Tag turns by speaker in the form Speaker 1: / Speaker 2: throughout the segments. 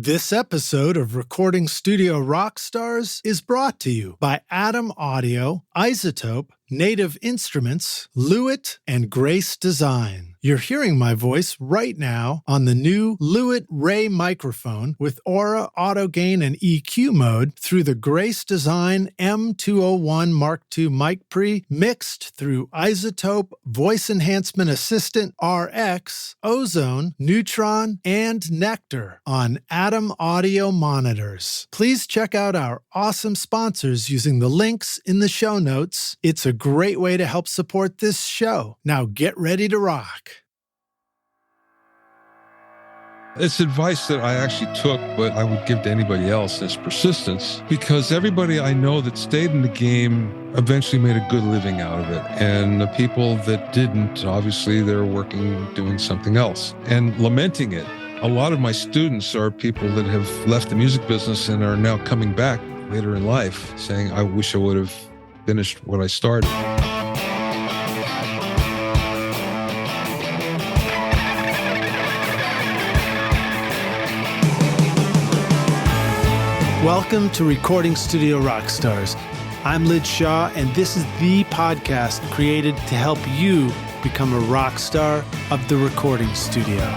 Speaker 1: This episode of Recording Studio Rockstars is brought to you by Atom Audio, Isotope, Native Instruments, Lewitt, and Grace Design. You're hearing my voice right now on the new Lewitt Ray microphone with Aura, Auto Gain, and EQ mode through the Grace Design M201 Mark II mic pre, mixed through Isotope, Voice Enhancement Assistant, RX, Ozone, Neutron, and Nectar on Atom Audio monitors. Please check out our awesome sponsors using the links in the show notes. It's a great way to help support this show. Now get ready to rock.
Speaker 2: It's advice that I actually took, but I would give to anybody else as persistence, because everybody I know that stayed in the game eventually made a good living out of it. And the people that didn't, obviously they're working, doing something else and lamenting it. A lot of my students are people that have left the music business and are now coming back later in life saying, I wish I would have finished what I started.
Speaker 1: Welcome to Recording Studio Rockstars. I'm Lid Shaw, and this is the podcast created to help you become a rock star of the recording studio.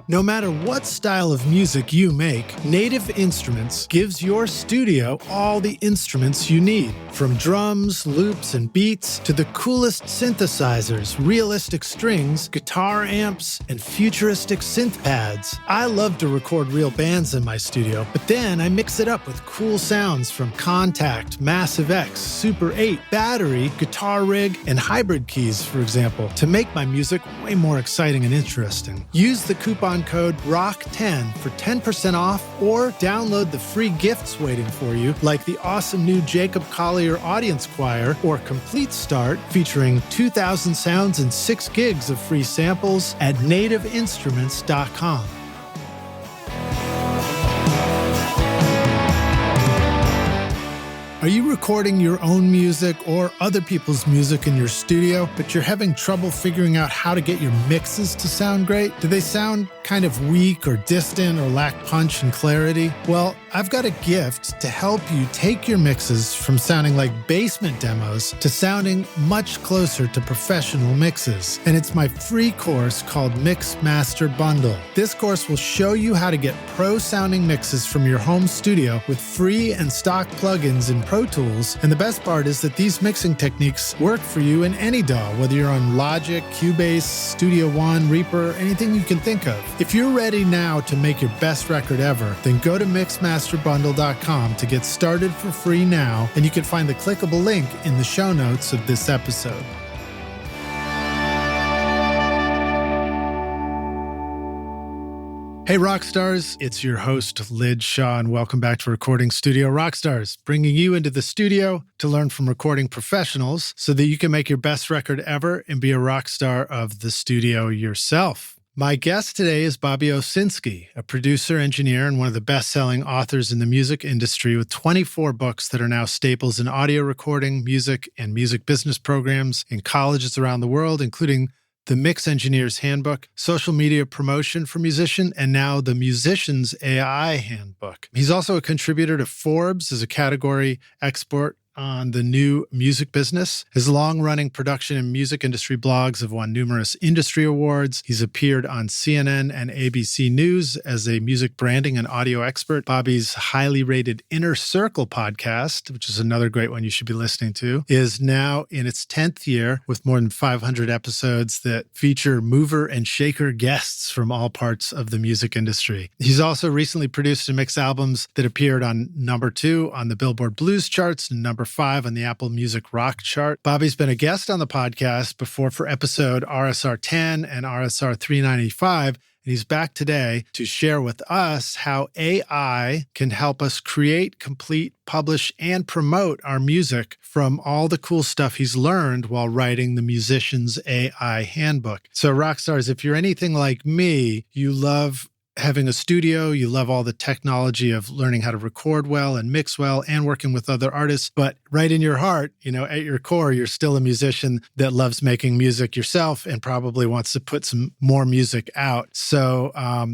Speaker 1: No matter what style of music you make, Native Instruments gives your studio all the instruments you need. From drums, loops, and beats to the coolest synthesizers, realistic strings, guitar amps, and futuristic synth pads. I love to record real bands in my studio, but then I mix it up with cool sounds from Contact, Massive X, Super 8, Battery, Guitar Rig, and Hybrid keys, for example, to make my music way more exciting and interesting. Use the coupon code ROCK10 for 10% off, or download the free gifts waiting for you, like the awesome new Jacob Collier Audience Choir or Complete Start, featuring 2,000 sounds and 6 gigs of free samples at nativeinstruments.com. Are you recording your own music or other people's music in your studio, but you're having trouble figuring out how to get your mixes to sound great? Do they sound kind of weak or distant or lack punch and clarity? Well, I've got a gift to help you take your mixes from sounding like basement demos to sounding much closer to professional mixes. And it's my free course called Mix Master Bundle. This course will show you how to get pro-sounding mixes from your home studio with free and stock plugins in Pro Tools. And the best part is that these mixing techniques work for you in any DAW, whether you're on Logic, Cubase, Studio One, Reaper, anything you can think of. If you're ready now to make your best record ever, then go to mixmasterbundle.com to get started for free now, and you can find the clickable link in the show notes of this episode. Hey Rockstars, it's your host Lid Shaw, and welcome back to Recording Studio Rockstars, bringing you into the studio to learn from recording professionals so that you can make your best record ever and be a rock star of the studio yourself. My guest today is Bobby Owsinski, a producer, engineer, and one of the best-selling authors in the music industry with 24 books that are now staples in audio recording, music, and music business programs in colleges around the world, including the Mix Engineer's Handbook, Social Media Promotion for Musician, and now the Musician's AI Handbook. He's also a contributor to Forbes as a category expert on the new music business. His long-running production and music industry blogs have won numerous industry awards. He's appeared on CNN and ABC News as a music branding and audio expert. Bobby's highly rated Inner Circle podcast, which is another great one you should be listening to, is now in its 10th year with more than 500 episodes that feature mover and shaker guests from all parts of the music industry. He's also recently produced and mixed albums that appeared on number 2 on the Billboard Blues Charts and number 5 on the Apple Music Rock Chart. Bobby's been a guest on the podcast before for episode RSR10 and RSR395, and he's back today to share with us how AI can help us create, complete, publish, and promote our music from all the cool stuff he's learned while writing the Musician's AI Handbook. So, Rockstars, if you're anything like me, you love having a studio, you love all the technology of learning how to record well and mix well and working with other artists. But right in your heart, at your core, you're still a musician that loves making music yourself and probably wants to put some more music out. So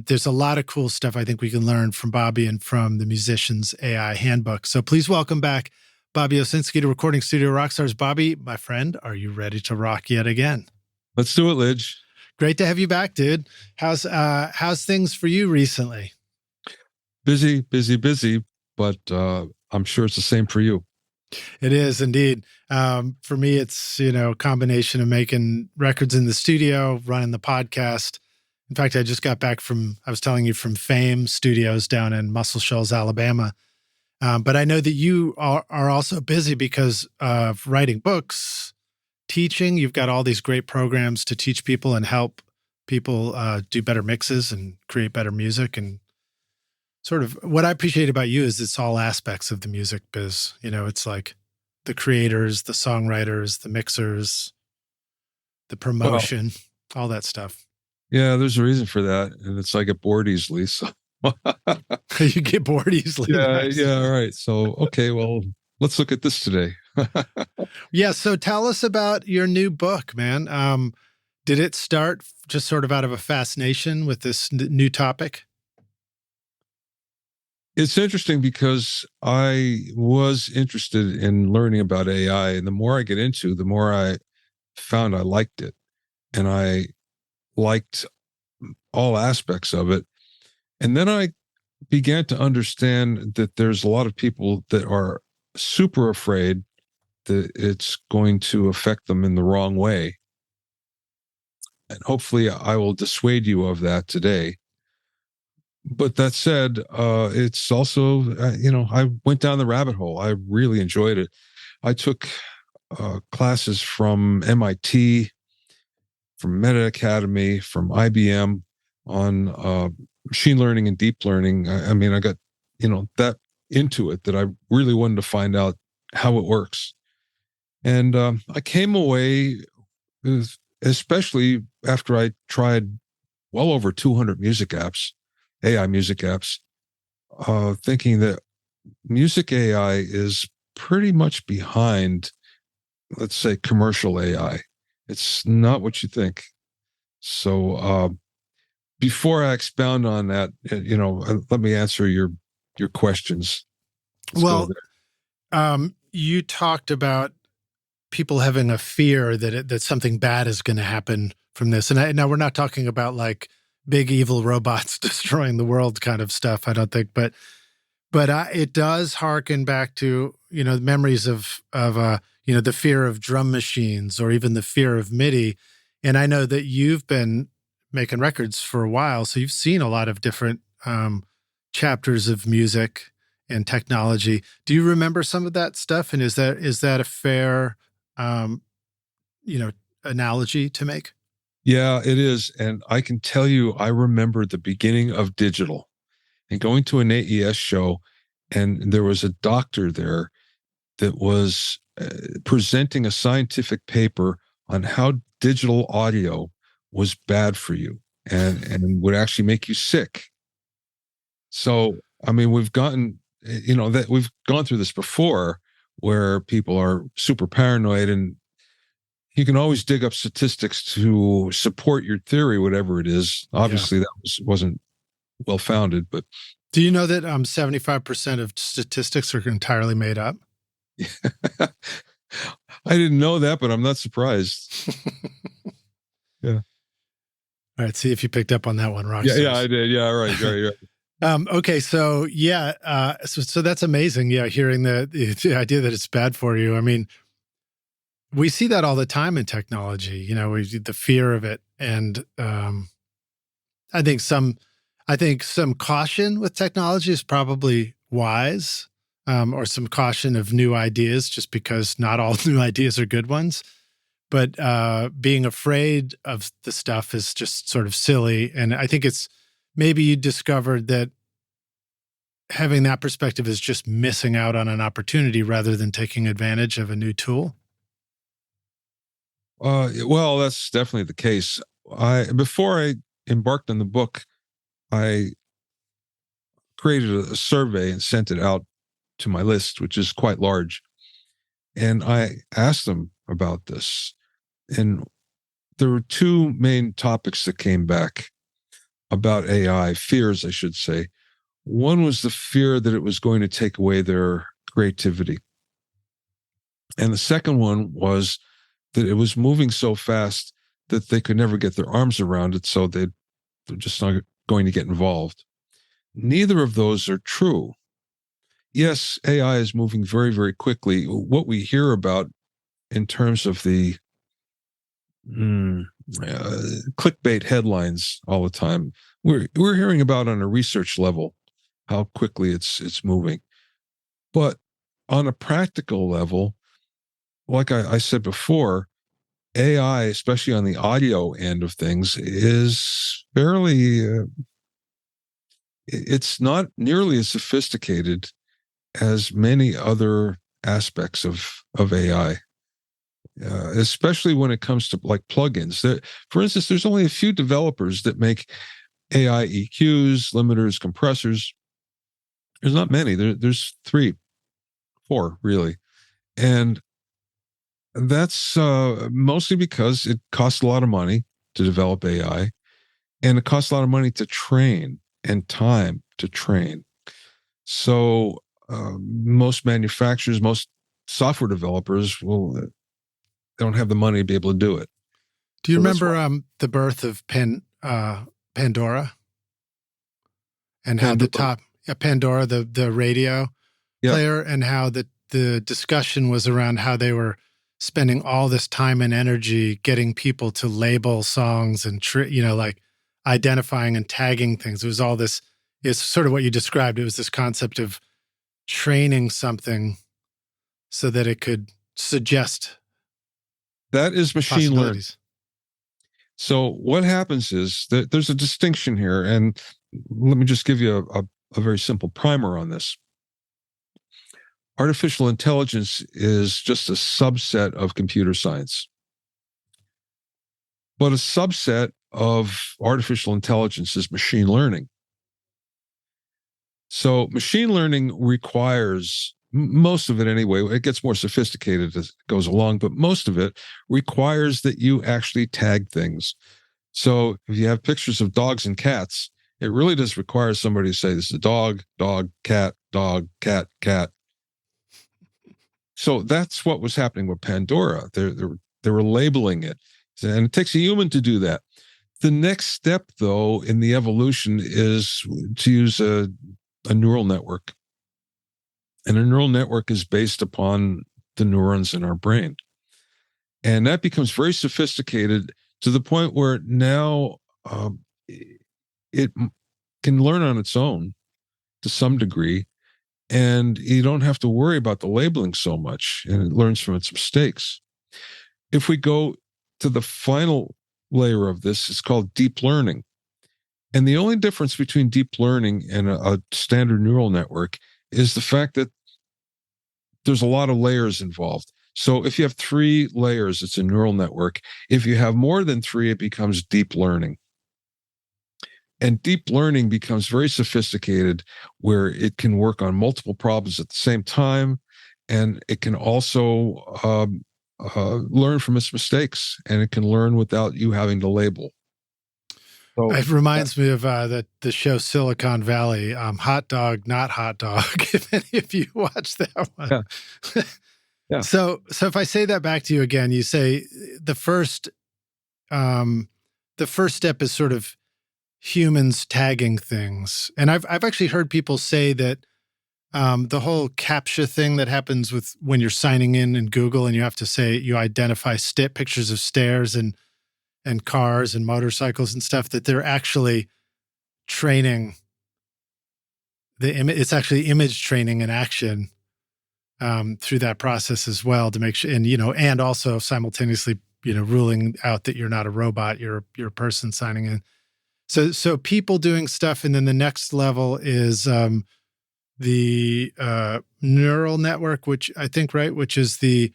Speaker 1: there's a lot of cool stuff I think we can learn from Bobby and from the Musician's AI Handbook. So please welcome back Bobby Owsinski to Recording Studio Rockstars. Bobby, my friend, are you ready to rock yet again?
Speaker 2: Let's do it, Lidge.
Speaker 1: Great to have you back, dude. How's things for you recently?
Speaker 2: Busy, but I'm sure it's the same for you.
Speaker 1: It is indeed. For me, it's, a combination of making records in the studio, running the podcast. In fact, I just got back from Fame Studios down in Muscle Shoals, Alabama. But I know that you are also busy because of writing books, teaching. You've got all these great programs to teach people and help people do better mixes and create better music. And sort of what I appreciate about you is it's all aspects of the music biz. It's like the creators, the songwriters, the mixers, the promotion, all that stuff.
Speaker 2: Yeah, there's a reason for that. And it's I get bored easily. So
Speaker 1: you get bored easily.
Speaker 2: Yeah,
Speaker 1: nice.
Speaker 2: yeah, all right. So, okay, well, let's look at this today.
Speaker 1: Yeah, so tell us about your new book, man. Did it start just sort of out of a fascination with this new topic?
Speaker 2: It's interesting because I was interested in learning about AI, and the more I get into, the more I found I liked it, and I liked all aspects of it. And then I began to understand that there's a lot of people that are super afraid that it's going to affect them in the wrong way. And hopefully I will dissuade you of that today. But that said, it's also, I went down the rabbit hole. I really enjoyed it. I took classes from MIT, from Meta Academy, from IBM on machine learning and deep learning. I got, that into it that I really wanted to find out how it works. And I came away, especially after I tried well over 200 music apps, AI music apps, thinking that music AI is pretty much behind, let's say, commercial AI. It's not what you think. So before I expound on that, let me answer your questions.
Speaker 1: You talked about people having a fear that something bad is going to happen from this. And now we're not talking about like big evil robots destroying the world kind of stuff, I don't think. But it does harken back to, memories of the fear of drum machines or even the fear of MIDI. And I know that you've been making records for a while, so you've seen a lot of different chapters of music and technology. Do you remember some of that stuff? And is that a fair, analogy to make?
Speaker 2: Yeah, it is. And I can tell you, I remember the beginning of digital and going to an AES show, and there was a doctor there that was presenting a scientific paper on how digital audio was bad for you and would actually make you sick. So, we've gone through this before where people are super paranoid, and you can always dig up statistics to support your theory, whatever it is. Obviously, that wasn't well-founded, but...
Speaker 1: Do you know that 75% of statistics are entirely made up?
Speaker 2: I didn't know that, but I'm not surprised. Yeah.
Speaker 1: All right, see if you picked up on that one, Roxy.
Speaker 2: Yeah, I did. Yeah, right.
Speaker 1: Okay, so so that's amazing. Yeah, hearing the idea that it's bad for you. We see that all the time in technology. The fear of it, and I think some caution with technology is probably wise, or some caution of new ideas, just because not all new ideas are good ones. But being afraid of the stuff is just sort of silly. And I think it's maybe you discovered that having that perspective is just missing out on an opportunity rather than taking advantage of a new tool.
Speaker 2: Well, that's definitely the case. Before I embarked on the book, I created a survey and sent it out to my list, which is quite large. And I asked them about this. And there were two main topics that came back about AI, fears, I should say. One was the fear that it was going to take away their creativity. And the second one was that it was moving so fast that they could never get their arms around it, so they're just not going to get involved. Neither of those are true. Yes, AI is moving very, very quickly. What we hear about in terms of the clickbait headlines all the time, we're hearing about on a research level how quickly it's moving. But on a practical level, like I said before, AI, especially on the audio end of things, is fairly, it's not nearly as sophisticated as many other aspects of AI, especially when it comes to like plugins. For instance, there's only a few developers that make AI EQs, limiters, compressors. There's not many. There's 3, 4 really. And that's mostly because it costs a lot of money to develop AI, and it costs a lot of money to train and time to train. So most manufacturers, most software developers they don't have the money to be able to do it.
Speaker 1: Do you remember the birth of Pandora? And how Pandora, the radio player, and how the discussion was around how they were spending all this time and energy getting people to label songs and like identifying and tagging things. It was all this. It's sort of what you described. It was this concept of training something so that it could suggest.
Speaker 2: That is machine learning. So what happens is that there's a distinction here, and let me just give you a very simple primer on this. Artificial intelligence is just a subset of computer science. But a subset of artificial intelligence is machine learning. So machine learning requires, most of it anyway, it gets more sophisticated as it goes along, but most of it requires that you actually tag things. So if you have pictures of dogs and cats, it really does require somebody to say, this is a dog, cat, cat. So that's what was happening with Pandora. They were labeling it. And it takes a human to do that. The next step, though, in the evolution is to use a neural network. And a neural network is based upon the neurons in our brain. And that becomes very sophisticated to the point where now it can learn on its own to some degree, and you don't have to worry about the labeling so much, and it learns from its mistakes. If we go to the final layer of this, it's called deep learning. And the only difference between deep learning and a standard neural network is the fact that there's a lot of layers involved. So if you have 3 layers, it's a neural network. If you have more than 3, it becomes deep learning. And deep learning becomes very sophisticated, where it can work on multiple problems at the same time. And it can also learn from its mistakes, and it can learn without you having to label. So,
Speaker 1: it reminds me of the show Silicon Valley, Hot Dog, Not Hot Dog, if any of you watch that one.
Speaker 2: Yeah. Yeah.
Speaker 1: So if I say that back to you again, you say the first step is sort of humans tagging things. And I've actually heard people say that the whole CAPTCHA thing that happens with when you're signing in Google, and you have to say you identify pictures of stairs and cars and motorcycles and stuff, that they're actually training it's actually image training in action through that process as well, to make sure, and also simultaneously, ruling out that you're not a robot, you're a person signing in. So people doing stuff, and then the next level is the neural network, which I think, right, which is the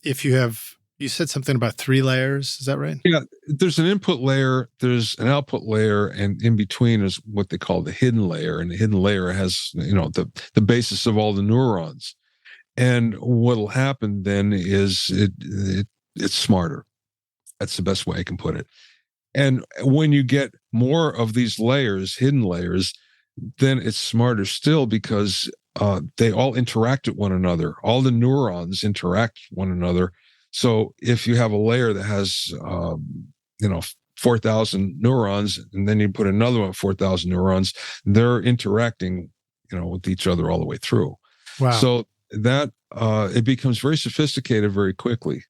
Speaker 1: if you have You said something about 3 layers. Is that right?
Speaker 2: Yeah, there's an input layer, there's an output layer, and in between is what they call the hidden layer. And the hidden layer has, the basis of all the neurons. And what'll happen then is it's smarter. That's the best way I can put it. And when you get more of these layers, hidden layers, then it's smarter still because they all interact with one another. All the neurons interact with one another. So if you have a layer that has, 4,000 neurons, and then you put another one, 4,000 neurons, they're interacting, with each other all the way through.
Speaker 1: Wow.
Speaker 2: So that it becomes very sophisticated very quickly.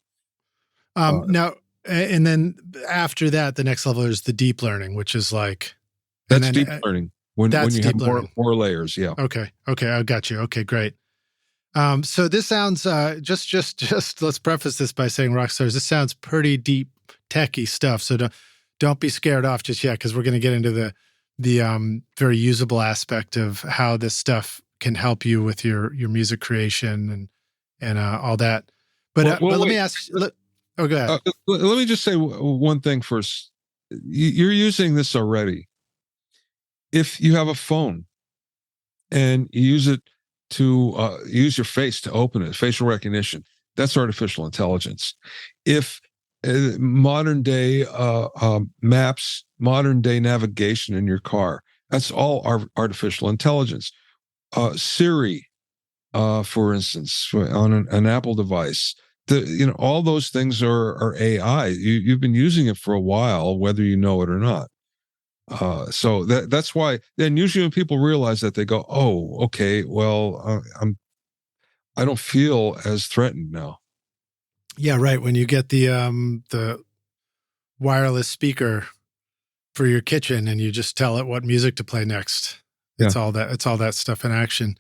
Speaker 1: Now, and then after that, the next level is the deep learning, which is like
Speaker 2: that's deep learning. When you have more layers, yeah.
Speaker 1: Okay, I got you. Okay, great. So this sounds just let's preface this by saying, Rockstars, this sounds pretty deep, techie stuff. So don't be scared off just yet, because we're going to get into the very usable aspect of how this stuff can help you with your music creation and all that. But let me ask. Go ahead.
Speaker 2: Let me just say one thing first. You're using this already. If you have a phone and you use it to use your face to open it, facial recognition, that's artificial intelligence. If modern day maps, modern day navigation in your car, that's all artificial intelligence. Siri, for instance, on an Apple device, all those things are AI. You've been using it for a while, whether you know it or not. So that's why then usually when people realize that, they go, oh, okay, well, I don't feel as threatened now.
Speaker 1: Yeah, right. When you get the wireless speaker for your kitchen and you just tell it what music to play next, it's all that stuff in action.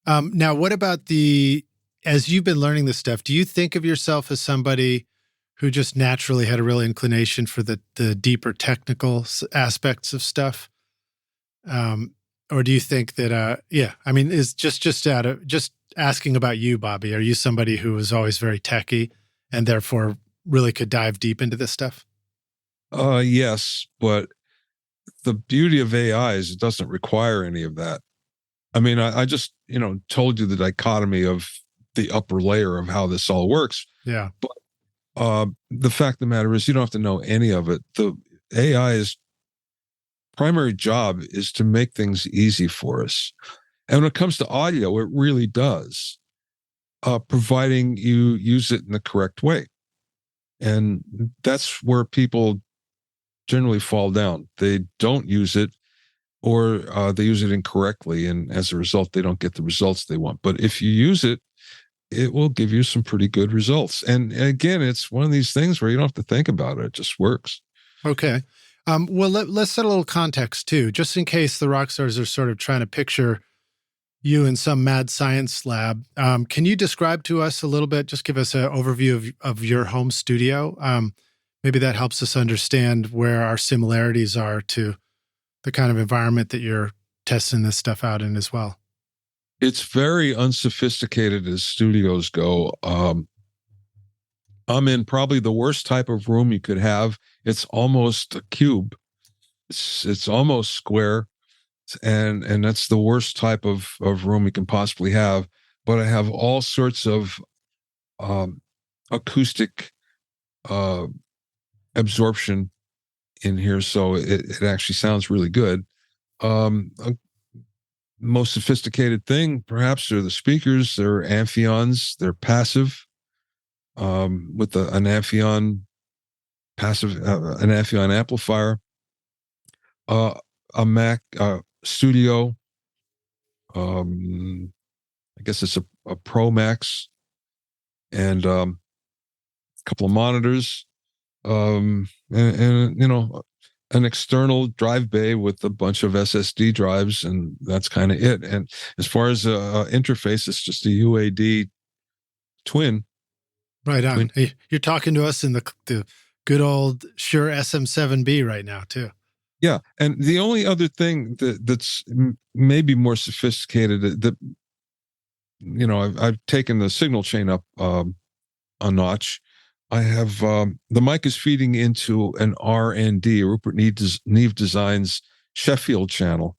Speaker 1: Now, what about as you've been learning this stuff, do you think of yourself as somebody who just naturally had a real inclination for the deeper technical aspects of stuff? Or do you think that, is just asking about you, Bobby, are you somebody who was always very techie and therefore really could dive deep into this stuff?
Speaker 2: Yes, but the beauty of AI is it doesn't require any of that. I mean, I just, told you the dichotomy of the upper layer of how this all works.
Speaker 1: Yeah.
Speaker 2: But the fact of the matter is you don't have to know any of it. The AI's primary job is to make things easy for us. And when it comes to audio, it really does, providing you use it in the correct way. And that's where people generally fall down. They don't use it, or they use it incorrectly. And as a result, they don't get the results they want. But if you use it, it will give you some pretty good results. And again, it's one of these things where you don't have to think about it. It just works. Okay.
Speaker 1: Well, let's set a little context too, just in case the rock stars are sort of trying to picture you in some mad science lab. Can you describe to us a little bit, just give us an overview of your home studio? Maybe that helps us understand where our similarities are to the kind of environment that you're testing this stuff out in as well.
Speaker 2: It's very unsophisticated as studios go. I'm in probably the worst type of room you could have. It's almost a cube. It's almost square. And that's the worst type of room you can possibly have. But I have all sorts of acoustic absorption in here. So it actually sounds really good. Most sophisticated thing, perhaps, are the speakers. They're Amphions. They're passive, with an Amphion passive, an Amphion amplifier, a Mac Studio. I guess it's a Pro Max, and a couple of monitors, and an external drive bay with a bunch of SSD drives, and that's kind of it. And as far as interface, it's just a UAD twin.
Speaker 1: Right on. Hey, you're talking to us in the good old Shure SM7B right now, too.
Speaker 2: Yeah, and the only other thing that's maybe more sophisticated, that I've taken the signal chain up a notch. I have the mic is feeding into an R&D, Rupert Neve Designs Sheffield channel,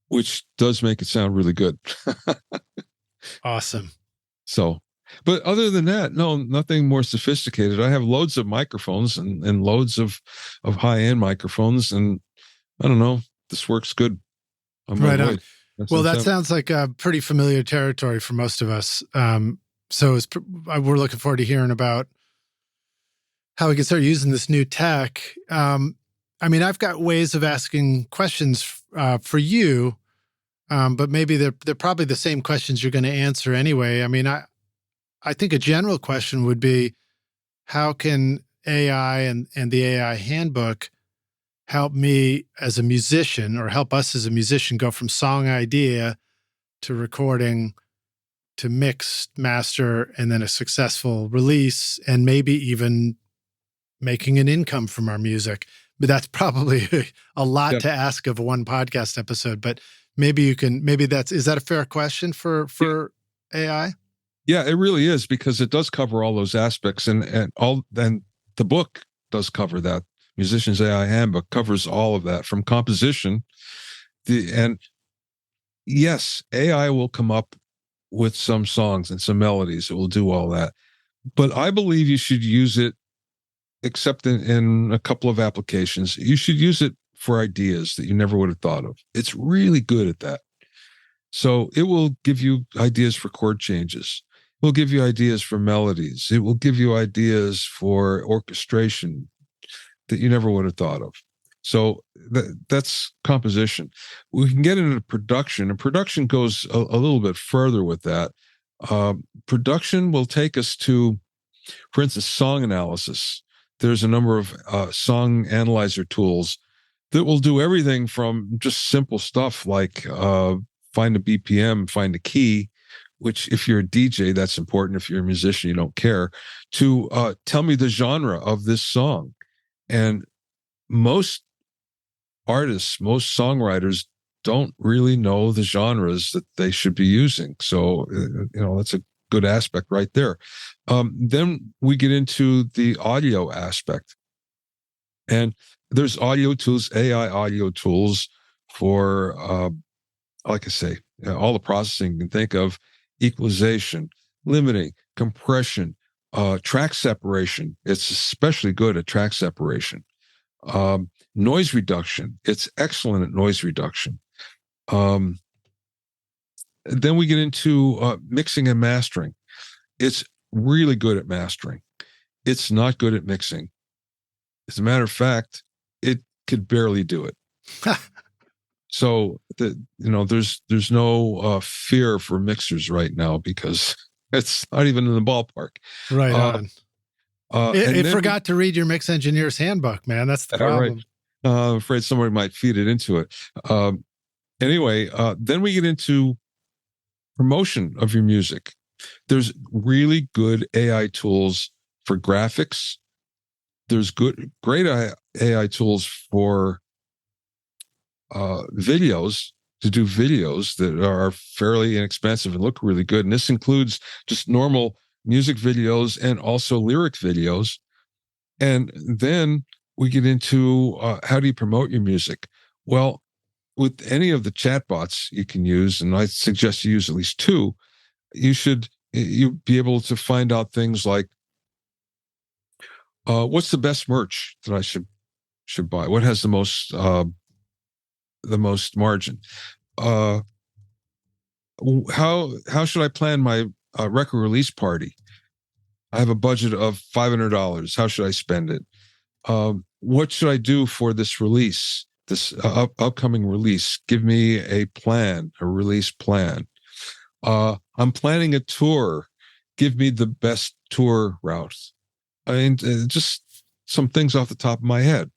Speaker 2: which does make it sound really good.
Speaker 1: Awesome.
Speaker 2: So, but other than that, no, nothing more sophisticated. I have loads of microphones and loads of high-end microphones, and I don't know, this works good.
Speaker 1: Right on. Well, that sounds like a pretty familiar territory for most of us. So we're looking forward to hearing about how we can start using this new tech. I mean, I've got ways of asking questions for you, but maybe they're probably the same questions you're going to answer anyway. I mean, I think a general question would be, how can AI and the AI Handbook help me as a musician, or help us as a musician, go from song idea to recording to mix, master, and then a successful release, and maybe even making an income from our music? But that's probably a lot to ask of one podcast episode. But maybe is that a fair question for AI?
Speaker 2: Yeah, it really is, because it does cover all those aspects, and the book does cover that. Musician's AI Handbook covers all of that, from composition. And yes, AI will come up with some songs and some melodies. It will do all that. But I believe you should use it, except in a couple of applications. You should use it for ideas that you never would have thought of. It's really good at that. So it will give you ideas for chord changes. It will give you ideas for melodies. It will give you ideas for orchestration that you never would have thought of. So that's composition. We can get into production, and production goes a little bit further with that. Production will take us to, for instance, song analysis. There's a number of song analyzer tools that will do everything from just simple stuff like find a BPM, find a key, which if you're a DJ, that's important. If you're a musician, you don't care, to tell me the genre of this song. And most artists, most songwriters don't really know the genres that they should be using. So, that's a good aspect right there. Then we get into the audio aspect. And there's audio tools, AI audio tools for, like I say, all the processing you can think of: equalization, limiting, compression, track separation. It's especially good at track separation. Noise reduction. It's excellent at noise reduction. Then we get into mixing and mastering. It's really good at mastering. It's not good at mixing. As a matter of fact, it could barely do it. So there's no fear for mixers right now, because it's not even in the ballpark.
Speaker 1: Right on. It forgot to read your mix engineer's handbook, man. That's the problem.
Speaker 2: Right. I'm afraid somebody might feed it into it. Anyway, then we get into promotion of your music. There's really good AI tools for graphics. There's great AI tools for videos, to do videos that are fairly inexpensive and look really good. And this includes just normal music videos and also lyric videos. And then we get into how do you promote your music? Well, with any of the chatbots you can use, and I suggest you use at least two, you be able to find out things like, what's the best merch that I should buy? What has the most margin? How should I plan my record release party? I have a budget of $500. How should I spend it? What should I do for this release, this upcoming release? Give me a plan, a release plan. I'm planning a tour. Give me the best tour route. I mean, just some things off the top of my head.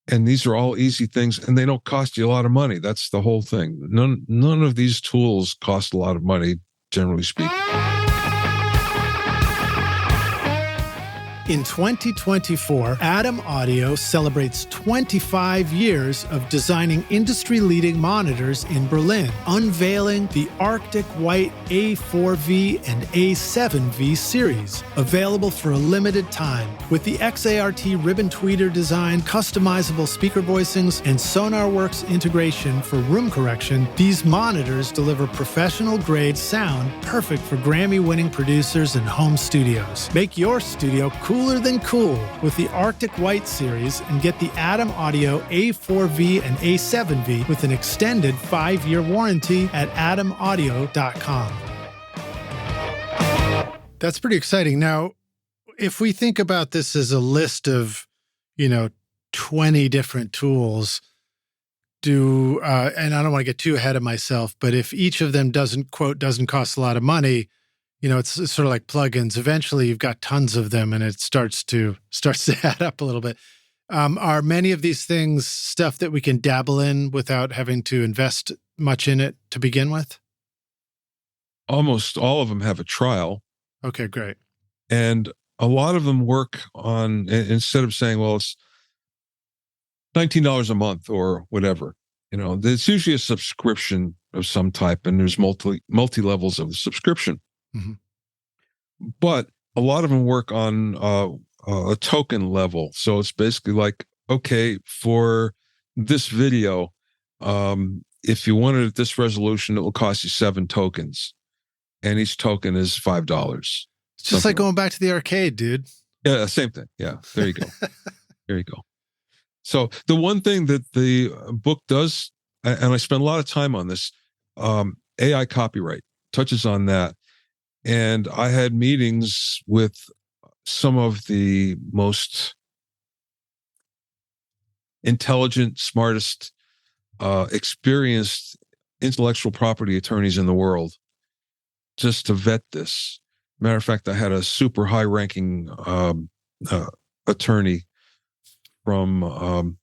Speaker 2: And these are all easy things, and they don't cost you a lot of money. That's the whole thing. None of these tools cost a lot of money, generally speaking.
Speaker 1: In 2024, Adam Audio celebrates 25 years of designing industry-leading monitors in Berlin, unveiling the Arctic White A4V and A7V series, available for a limited time. With the XART ribbon tweeter design, customizable speaker voicings, and SonarWorks integration for room correction, these monitors deliver professional-grade sound perfect for Grammy-winning producers and home studios. Make your studio cooler than cool with the Arctic White series and get the Adam Audio A4V and A7V with an extended 5-year warranty at adamaudio.com. That's pretty exciting. Now, if we think about this as a list of, 20 different tools, and I don't want to get too ahead of myself, but if each of them doesn't cost a lot of money, it's sort of like plugins. Eventually, you've got tons of them, and it starts to add up a little bit. Are many of these things stuff that we can dabble in without having to invest much in it to begin with?
Speaker 2: Almost all of them have a trial.
Speaker 1: Okay, great.
Speaker 2: And a lot of them work on, instead of saying, well, it's $19 a month or whatever, there's usually a subscription of some type, and there's multi levels of subscription. Mm-hmm. But a lot of them work on a token level. So it's basically like, okay, for this video, if you want it at this resolution, it will cost you 7 tokens. And each token is $5.
Speaker 1: It's just like going back to the arcade, dude.
Speaker 2: Yeah, same thing. Yeah, there you go. There you go. So the one thing that the book does, and I spend a lot of time on this, AI copyright touches on that. And I had meetings with some of the most intelligent, smartest, experienced intellectual property attorneys in the world just to vet this. Matter of fact, I had a super high-ranking attorney from,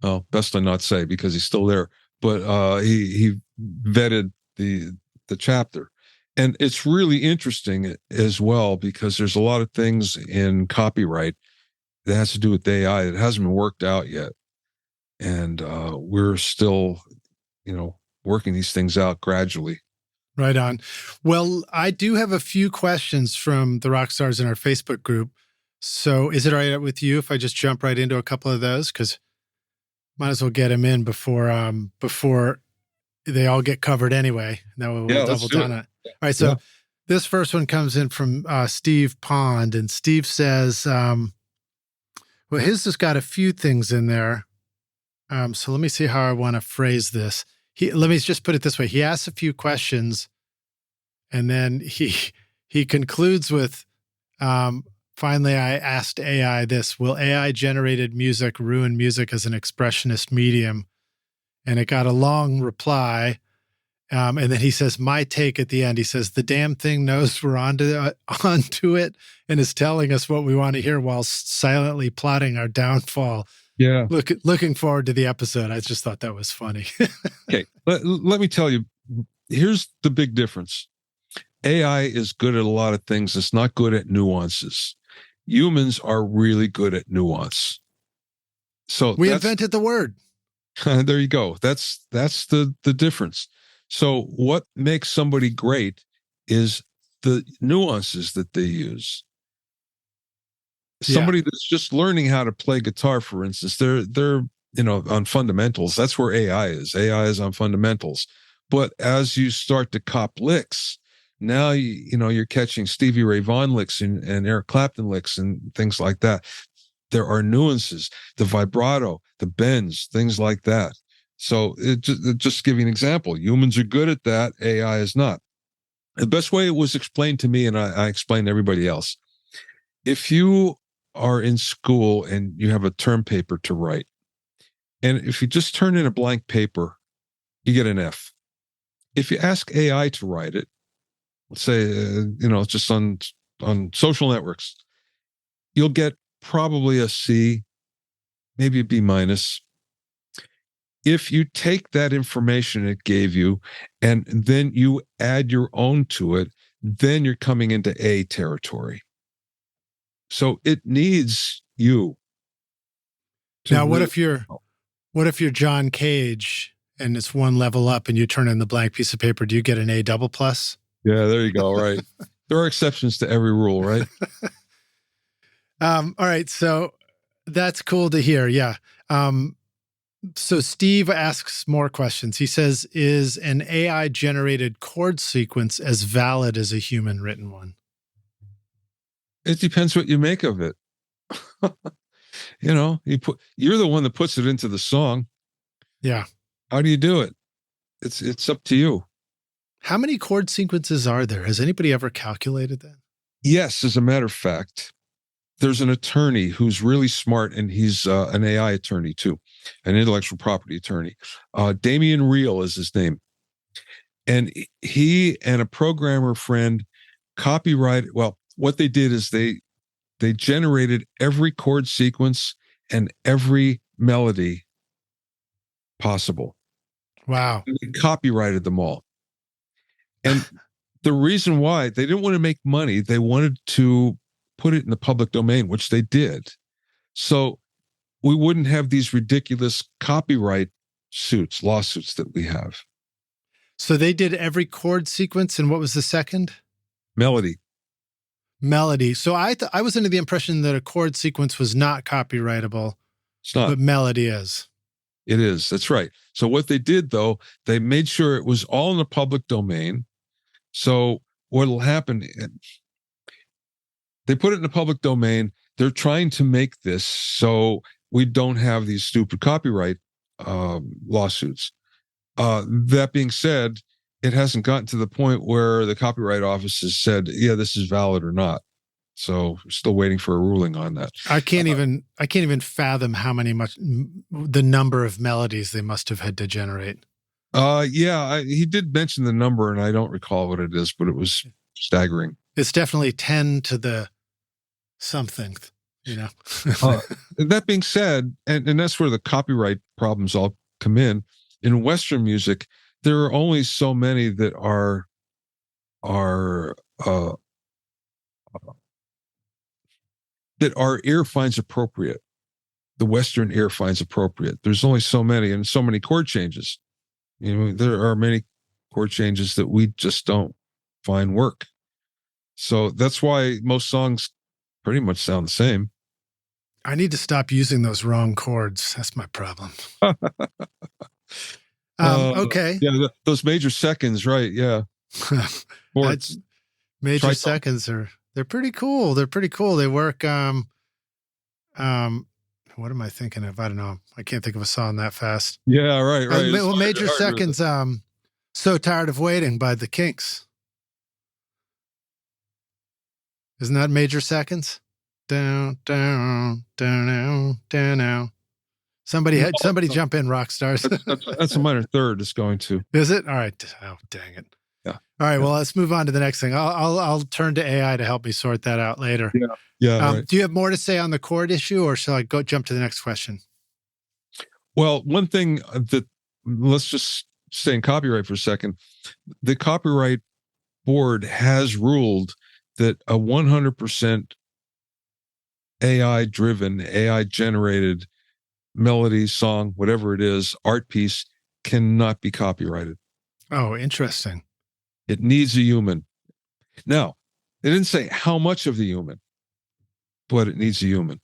Speaker 2: well, best I not say because he's still there, but he vetted the chapter. And it's really interesting as well because there's a lot of things in copyright that has to do with AI that hasn't been worked out yet. And we're still, working these things out gradually.
Speaker 1: Right on. Well, I do have a few questions from the rock stars in our Facebook group. So is it all right with you if I just jump right into a couple of those? Because might as well get them in before they all get covered anyway. Now we'll double down on it. All right. So this first one comes in from Steve Pond, and Steve says, well, his has got a few things in there. So let me see how I want to phrase this. Let me just put it this way. He asks a few questions, and then he concludes with, finally, I asked AI this: will AI-generated music ruin music as an expressionist medium? And it got a long reply. And then he says, my take at the end, he says, the damn thing knows we're onto it and is telling us what we want to hear while silently plotting our downfall.
Speaker 2: Yeah.
Speaker 1: Looking forward to the episode. I just thought that was funny.
Speaker 2: Okay. Let me tell you, here's the big difference. AI is good at a lot of things. It's not good at nuances. Humans are really good at nuance. So
Speaker 1: we invented the word.
Speaker 2: There you go. That's the difference. So what makes somebody great is the nuances that they use. Somebody that's just learning how to play guitar, for instance, they're on fundamentals. That's where AI is. AI is on fundamentals. But as you start to cop licks, now you're catching Stevie Ray Vaughan licks and Eric Clapton licks and things like that. There are nuances, the vibrato, the bends, things like that. So just to give you an example, humans are good at that. AI is not. The best way it was explained to me, and I explained to everybody else, if you are in school and you have a term paper to write, and if you just turn in a blank paper, you get an F. If you ask AI to write it, let's say, just on social networks, you'll get probably a C, maybe a B minus. If you take that information it gave you and then you add your own to it, then you're coming into A territory. So it needs you to
Speaker 1: Now,
Speaker 2: really.
Speaker 1: what if you're John Cage and it's one level up and you turn in the blank piece of paper? Do you get an A double plus?
Speaker 2: Yeah, there you go. Right. There are exceptions to every rule, right?
Speaker 1: All right. So that's cool to hear. Yeah. So Steve asks more questions. He says, is an AI generated chord sequence as valid as a human written one?
Speaker 2: It depends what you make of it. You're the one that puts it into the song.
Speaker 1: Yeah.
Speaker 2: How do you do it? It's up to you.
Speaker 1: How many chord sequences are there? Has anybody ever calculated that?
Speaker 2: Yes, as a matter of fact, there's an attorney who's really smart, and he's an AI attorney too, an intellectual property attorney. Damian Reel is his name. And he and a programmer friend copyrighted. Well, what they did is they generated every chord sequence and every melody possible.
Speaker 1: Wow.
Speaker 2: And they copyrighted them all. And the reason why, they didn't want to make money, they wanted to put it in the public domain, which they did. So we wouldn't have these ridiculous copyright lawsuits that we have.
Speaker 1: So they did every chord sequence, and what was the second?
Speaker 2: Melody.
Speaker 1: So I was under the impression that a chord sequence was not copyrightable.
Speaker 2: It's not.
Speaker 1: But melody is.
Speaker 2: It is. That's right. So what they did, though, they made sure it was all in the public domain. So what'll happen, they put it in the public domain. They're trying to make this so we don't have these stupid copyright lawsuits. That being said, it hasn't gotten to the point where the Copyright Office has said, yeah, this is valid or not. So we're still waiting for a ruling on that.
Speaker 1: I can't even fathom the number of melodies they must have had to generate.
Speaker 2: He did mention the number, and I don't recall what it is, but it was staggering.
Speaker 1: It's definitely 10 to the something,
Speaker 2: That being said, and that's where the copyright problems all come in. In Western music, there are only so many that that our ear finds appropriate. The Western ear finds appropriate. There's only so many, and so many chord changes. There are many chord changes that we just don't find work. So that's why most songs pretty much sound the same.
Speaker 1: I need to stop using those wrong chords. That's my problem. Okay.
Speaker 2: Yeah, those major seconds, right? Yeah.
Speaker 1: Major seconds they're pretty cool. They work. What am I thinking of? I don't know. I can't think of a song that fast.
Speaker 2: Yeah, right.
Speaker 1: Well, major seconds. So Tired of Waiting by the Kinks. Isn't that major seconds? Down, down, down, down, down. Somebody jump in, rock stars.
Speaker 2: That's a minor third. It's going to.
Speaker 1: Is it? All right. Oh, dang it.
Speaker 2: Yeah.
Speaker 1: All right. Well, let's move on to the next thing. I'll turn to AI to help me sort that out later.
Speaker 2: Yeah. Yeah. Right.
Speaker 1: Do you have more to say on the chord issue, or shall I jump to the next question?
Speaker 2: Well, one thing that, let's just stay in copyright for a second. The Copyright Board has ruled that a 100% AI-driven, AI-generated melody, song, whatever it is, art piece cannot be copyrighted.
Speaker 1: Oh, interesting.
Speaker 2: It needs a human. Now, they didn't say how much of the human, but it needs a human.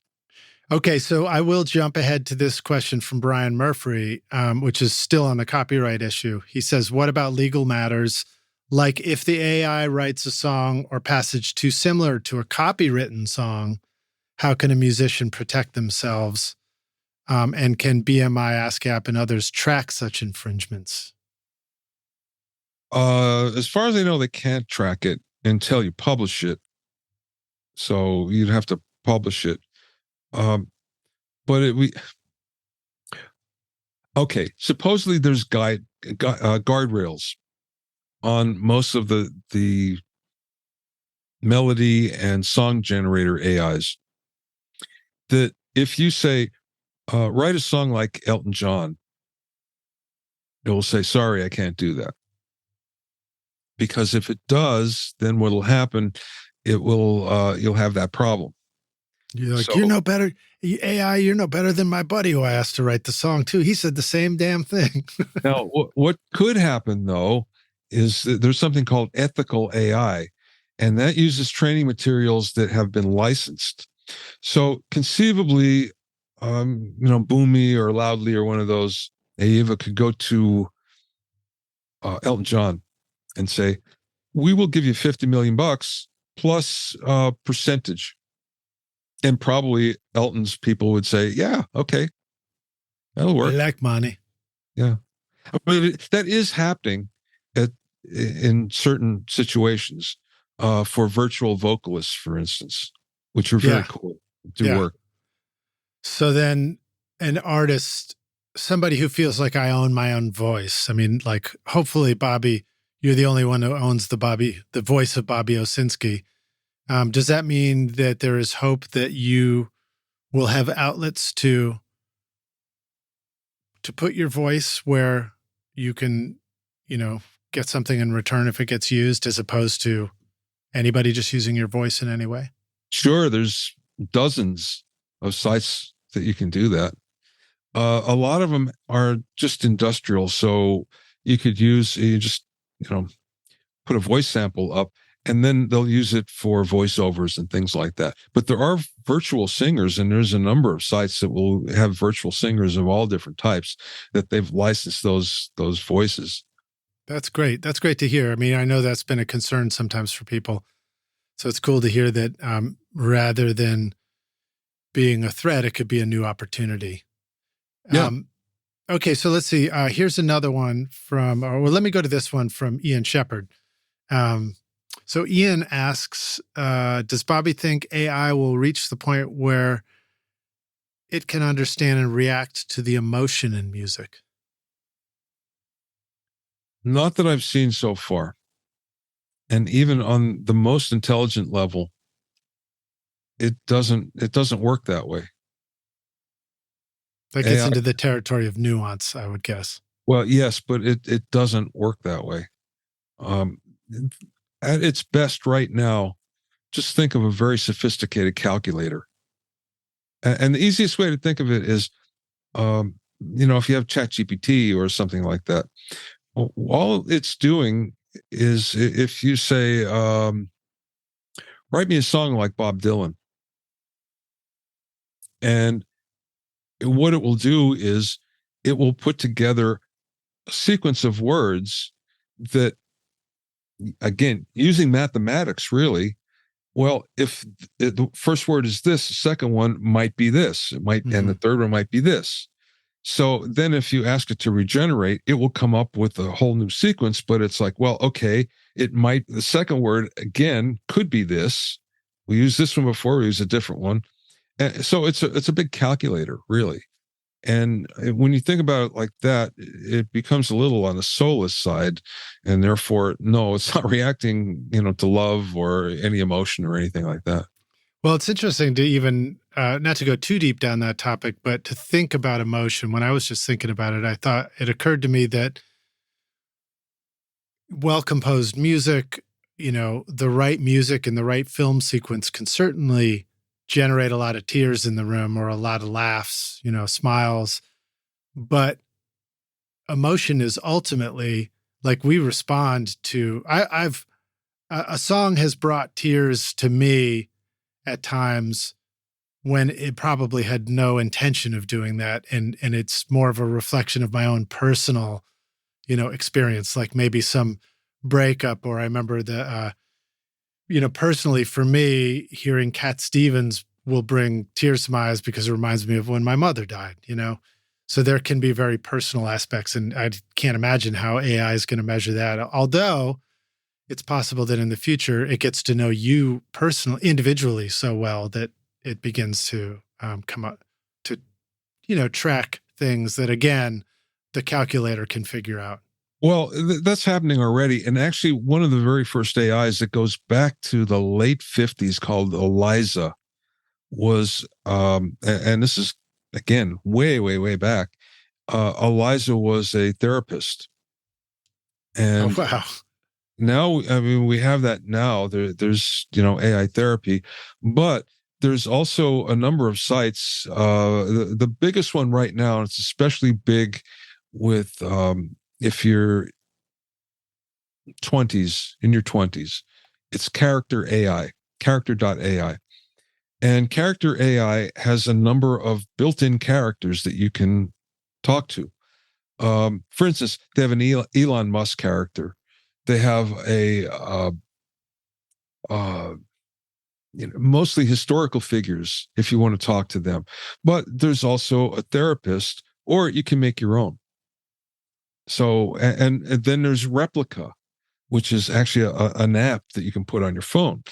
Speaker 1: Okay, so I will jump ahead to this question from Brian Murphy, which is still on the copyright issue. He says, what about legal matters? Like if the AI writes a song or passage too similar to a copywritten song, how can a musician protect themselves? And can BMI, ASCAP, and others track such infringements?
Speaker 2: As far as I know, they can't track it until you publish it. So you'd have to publish it. Okay. Supposedly there's guardrails on most of the melody and song generator AIs. That if you say, write a song like Elton John, it will say, sorry, I can't do that. Because if it does, then what'll happen, it will, you'll have that problem.
Speaker 1: You're like, you're
Speaker 2: So
Speaker 1: no better, AI, you're no better than my buddy who I asked to write the song too. He said the same damn thing.
Speaker 2: now, what could happen though is that there's something called ethical AI, and that uses training materials that have been licensed. So conceivably, Boomy or Loudly or one of those, Ava could go to Elton John and say, "We will give you 50 million bucks plus percentage." And probably Elton's people would say, "Yeah, okay, that'll
Speaker 1: I
Speaker 2: work."
Speaker 1: like money.
Speaker 2: Yeah, I mean, that is happening in certain situations for virtual vocalists, for instance, which are very
Speaker 1: Yeah.
Speaker 2: cool. Do
Speaker 1: Yeah.
Speaker 2: work.
Speaker 1: So then an artist, somebody who feels like I own my own voice. I mean, like, hopefully, Bobby, you're the only one who owns the voice of Bobby Owsinski. Does that mean that there is hope that you will have outlets to put your voice where you can, get something in return if it gets used, as opposed to anybody just using your voice in any way?
Speaker 2: Sure, there's dozens of sites that you can do that. A lot of them are just industrial, so you just put a voice sample up, and then they'll use it for voiceovers and things like that. But there are virtual singers, and there's a number of sites that will have virtual singers of all different types that they've licensed those voices.
Speaker 1: That's great. That's great to hear. I mean, I know that's been a concern sometimes for people. So it's cool to hear that rather than being a threat, it could be a new opportunity.
Speaker 2: Yeah.
Speaker 1: Okay, so let's see. Here's another one let me go to this one from Ian Shepard. So Ian asks, does Bobby think AI will reach the point where it can understand and react to the emotion in music?
Speaker 2: Not that I've seen so far. And even on the most intelligent level, it doesn't work that way.
Speaker 1: That gets into the territory of nuance, I would guess.
Speaker 2: Well, yes, but it doesn't work that way. At its best right now, just think of a very sophisticated calculator. And the easiest way to think of it is, if you have ChatGPT or something like that, all it's doing is if you say, write me a song like Bob Dylan. And what it will do is it will put together a sequence of words that, again, using mathematics, really, well, if the first word is this, the second one might be this, and the third one might be this. So then if you ask it to regenerate, it will come up with a whole new sequence, but it's like, well, okay, the second word again could be this. We used this one before, we use a different one. And so it's a big calculator, really. And when you think about it like that, it becomes a little on the soulless side, and therefore, no, it's not reacting, to love or any emotion or anything like that.
Speaker 1: Well, it's interesting to even, not to go too deep down that topic, but to think about emotion. When I was just thinking about it, I thought it occurred to me that well-composed music, the right music and the right film sequence can certainly generate a lot of tears in the room or a lot of laughs, smiles. But emotion is ultimately like we respond to, a song has brought tears to me at times when it probably had no intention of doing that. And it's more of a reflection of my own personal, experience, like maybe some breakup, or I remember personally for me, hearing Cat Stevens will bring tears to my eyes because it reminds me of when my mother died, So there can be very personal aspects, and I can't imagine how AI is going to measure that. Although it's possible that in the future it gets to know you personally, individually so well that it begins to come up to, track things that, again, the calculator can figure out.
Speaker 2: Well, that's happening already. And actually, one of the very first AIs that goes back to the late 50s called Eliza was, and this is, again, way, way, way back. Eliza was a therapist. And
Speaker 1: wow.
Speaker 2: Now, I mean, we have that now. There's AI therapy, but there's also a number of sites. The biggest one right now, and it's especially big with if you're in your 20s, it's character.ai. And character AI has a number of built-in characters that you can talk to. For instance, they have an Elon Musk character. They have a mostly historical figures if you want to talk to them. But there's also a therapist, or you can make your own. So, and then there's Replica, which is actually an app that you can put on your phone.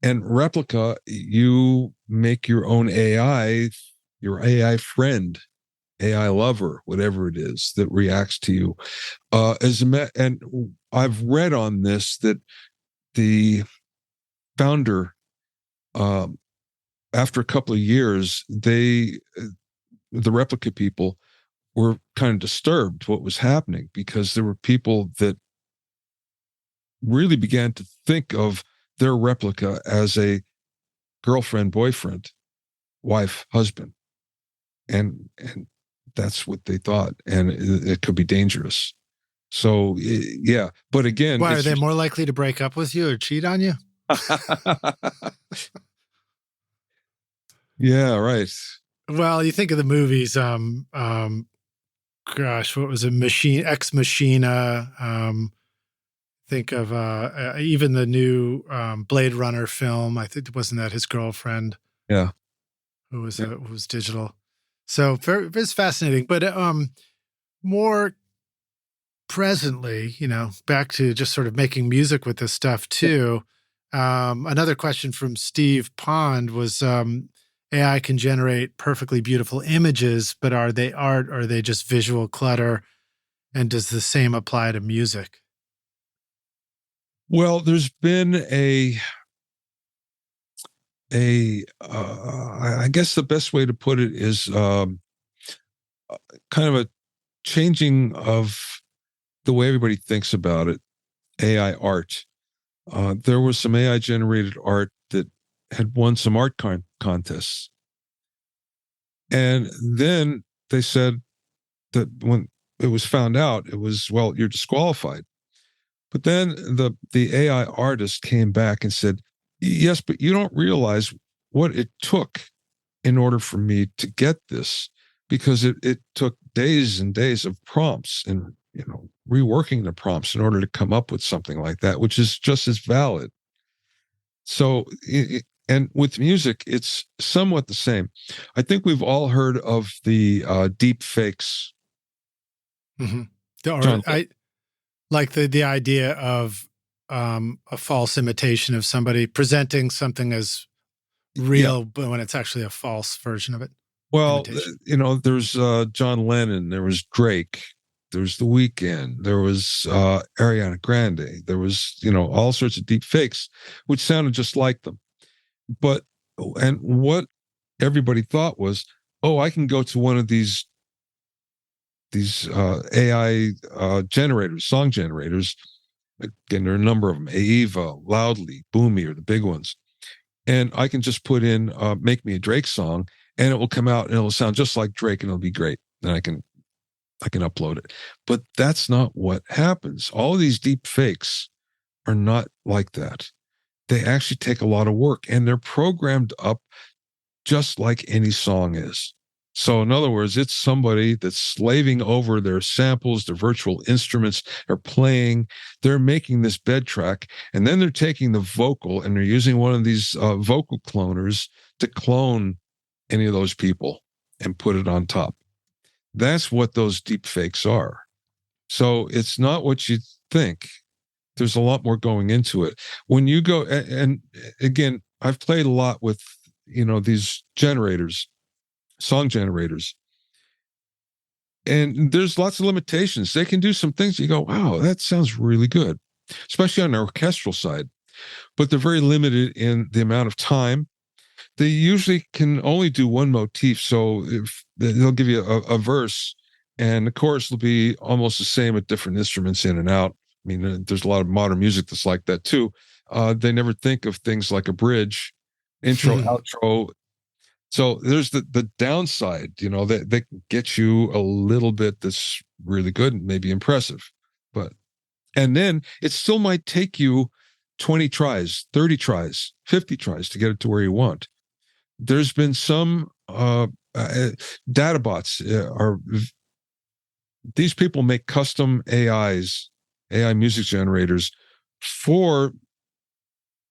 Speaker 2: And Replica, you make your own AI, your AI friend, AI lover, whatever it is that reacts to you. And I've read on this that the founder, after a couple of years, the Replica people were kind of disturbed what was happening, because there were people that really began to think of their Replica as a girlfriend, boyfriend, wife, husband. And that's what they thought. And it could be dangerous. So, yeah. But again,
Speaker 1: why are they more likely to break up with you or cheat on you?
Speaker 2: Yeah, right.
Speaker 1: Well, you think of the movies, gosh, what was it? Ex Machina. Think of even the new Blade Runner film. I think, wasn't that his girlfriend?
Speaker 2: Yeah.
Speaker 1: Who was digital. So it's fascinating. But more presently, back to just sort of making music with this stuff too. Another question from Steve Pond was, AI can generate perfectly beautiful images, but are they art, or are they just visual clutter? And does the same apply to music?
Speaker 2: Well, there's been I guess the best way to put it is kind of a changing of the way everybody thinks about it. AI art. There was some AI generated art that had won some art contests. And then they said that when it was found out, it was, well, you're disqualified. But then the AI artist came back and said, yes, but you don't realize what it took in order for me to get this, because it took days and days of prompts and reworking the prompts in order to come up with something like that, which is just as valid. So, and with music, it's somewhat the same. I think we've all heard of the deep fakes.
Speaker 1: Mm-hmm. Like the idea of a false imitation of somebody presenting something as real, but when it's actually a false version of it.
Speaker 2: Well, there's John Lennon, there was Drake, there's The Weeknd, there was Ariana Grande, there was, all sorts of deep fakes, which sounded just like them. And what everybody thought was, oh, I can go to one of these AI generators, song generators. Again, there are a number of them: AIVA, Loudly, Boomy are the big ones. And I can just put in, make me a Drake song, and it will come out and it'll sound just like Drake, and it'll be great. And I can upload it. But that's not what happens. All of these deep fakes are not like that. They actually take a lot of work, and they're programmed up just like any song is. So in other words, it's somebody that's slaving over their samples, their virtual instruments, they're playing, they're making this bed track, and then they're taking the vocal and they're using one of these vocal cloners to clone any of those people and put it on top. That's what those deep fakes are. So it's not what you think. There's a lot more going into it. When you go, and again, I've played a lot with, these generators, song generators. And there's lots of limitations. They can do some things you go, wow, that sounds really good, especially on the orchestral side. But they're very limited in the amount of time. They usually can only do one motif. So if they'll give you a verse, and the chorus will be almost the same at different instruments in and out. I mean, there's a lot of modern music that's like that too. They never think of things like a bridge intro, outro. So there's the downside, that they can get you a little bit that's really good and maybe impressive. And then it still might take you 20 tries, 30 tries, 50 tries to get it to where you want. There's been some data bots these people make custom AI music generators for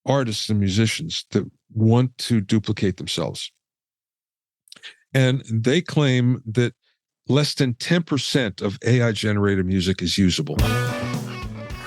Speaker 2: artists and musicians that want to duplicate themselves. And they claim that less than 10% of AI generated music is usable.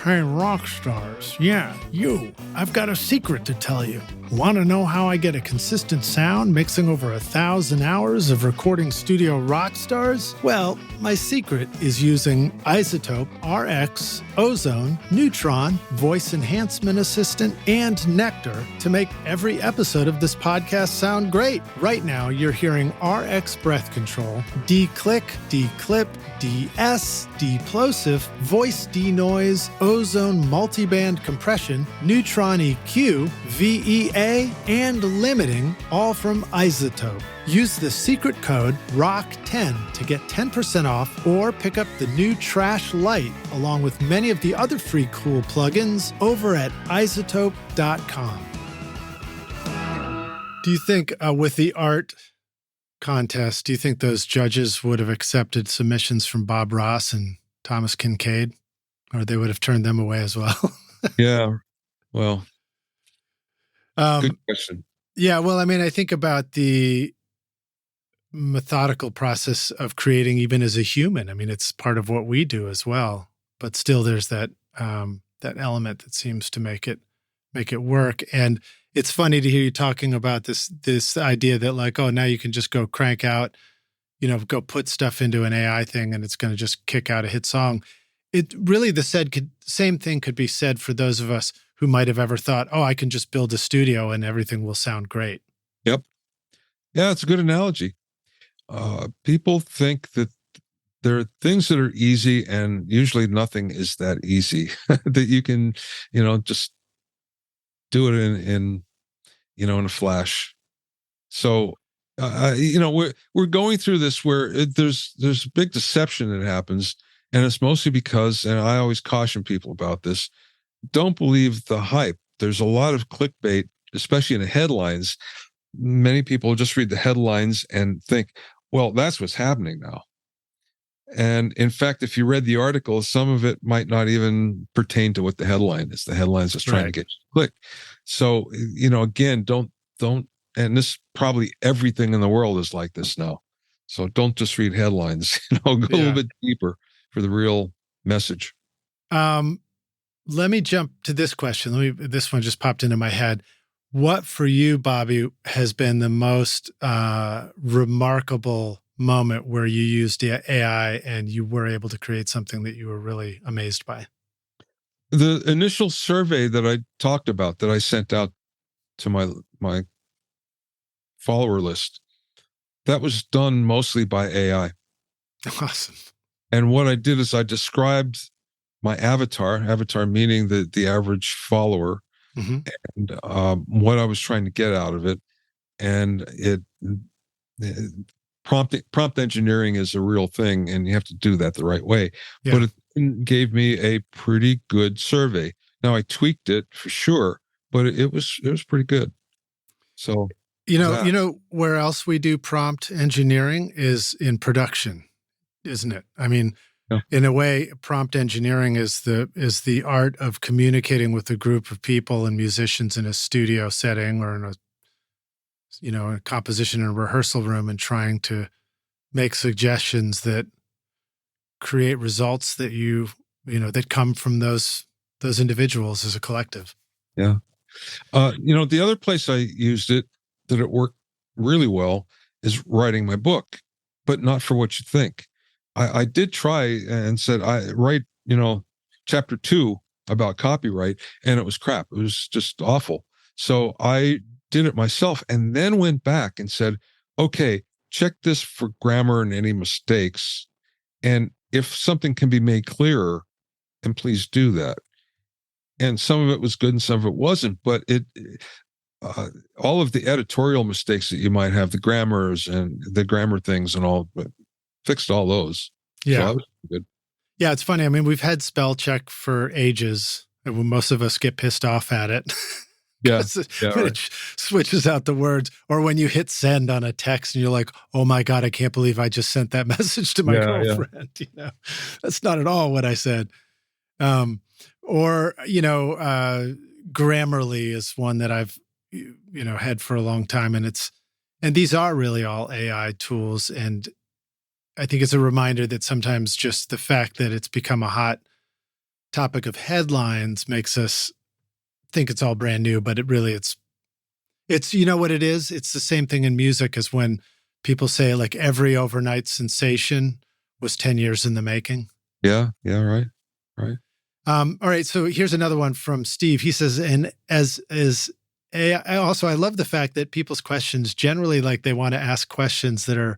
Speaker 1: Hey, rock stars. Yeah, you. I've got a secret to tell you. Want to know how I get a consistent sound mixing over 1,000 hours of recording studio rock stars? Well, my secret is using iZotope, RX, Ozone, Neutron, Voice Enhancement Assistant, and Nectar to make every episode of this podcast sound great. Right now, you're hearing RX Breath Control, D-Click, D-Clip, DS, D-Plosive, Voice D-Noise, Ozone Multiband Compression, Neutron EQ, VEA, and Limiting, all from iZotope. Use the secret code ROCK10 to get 10% off or pick up the new Trash Light along with many of the other free cool plugins over at iZotope.com. Do you think with the art contest, do you think those judges would have accepted submissions from Bob Ross and Thomas Kincaid, or they would have turned them away as well?
Speaker 2: Yeah, well, good question.
Speaker 1: Yeah, well, I mean, I think about the methodical process of creating even as a human. I mean, it's part of what we do as well, but still there's that that element that seems to make it work. And it's funny to hear you talking about this idea that like, oh, now you can just go crank out, go put stuff into an AI thing and it's going to just kick out a hit song. It really, same thing could be said for those of us who might have ever thought, oh, I can just build a studio and everything will sound great.
Speaker 2: Yep. Yeah, it's a good analogy. People think that there are things that are easy, and usually nothing is that easy that you can, just do it in a flash. So, we're going through this where there's a big deception that happens, and it's mostly because, and I always caution people about this, don't believe the hype. There's a lot of clickbait, especially in the headlines. Many people just read the headlines and think, well, that's what's happening now. And in fact, if you read the article, some of it might not even pertain to what the headline is. The headline's just trying to get you to click. So, again, don't, and this probably everything in the world is like this now. So don't just read headlines, go a little bit deeper for the real message.
Speaker 1: Let me jump to this question. This one just popped into my head. What for you, Bobby, has been the most remarkable moment where you used AI and you were able to create something that you were really amazed by?
Speaker 2: The initial survey that I talked about, that I sent out to my follower list, that was done mostly by AI.
Speaker 1: Awesome.
Speaker 2: And what I did is I described my avatar meaning the average follower, mm-hmm. and what I was trying to get out of it. And prompt engineering is a real thing, and you have to do that the right way. Yeah. But it gave me a pretty good survey. Now I tweaked it for sure, but it was pretty good. So
Speaker 1: you know where else we do prompt engineering is in production, isn't it? I mean, yeah. In a way, prompt engineering is the art of communicating with a group of people and musicians in a studio setting or in a composition and rehearsal room, and trying to make suggestions that create results that that come from those individuals as a collective.
Speaker 2: Yeah. The other place I used it that it worked really well is writing my book, but not for what you think. I did try and said, I write, chapter 2 about copyright, and it was crap. It was just awful. So I did it myself and then went back and said, okay, check this for grammar and any mistakes. And if something can be made clearer, then please do that. And some of it was good and some of it wasn't, but all of the editorial mistakes that you might have, the grammars and the grammar things and all, but fixed all those.
Speaker 1: Yeah.
Speaker 2: So that was good.
Speaker 1: Yeah, it's funny. I mean, we've had spell check for ages, and most of us get pissed off at it.
Speaker 2: Yeah,
Speaker 1: when it switches out the words, or when you hit send on a text and you're like, "Oh my God, I can't believe I just sent that message to my girlfriend." You know, that's not at all what I said. Or Grammarly is one that I've had for a long time, and these are really all AI tools, and I think it's a reminder that sometimes just the fact that it's become a hot topic of headlines makes us think it's all brand new, but it's what it is. It's the same thing in music as when people say like every overnight sensation was 10 years in the making.
Speaker 2: Yeah. Right.
Speaker 1: All right. So here's another one from Steve. He says, and as AI, I love the fact that people's questions generally, like, they want to ask questions that are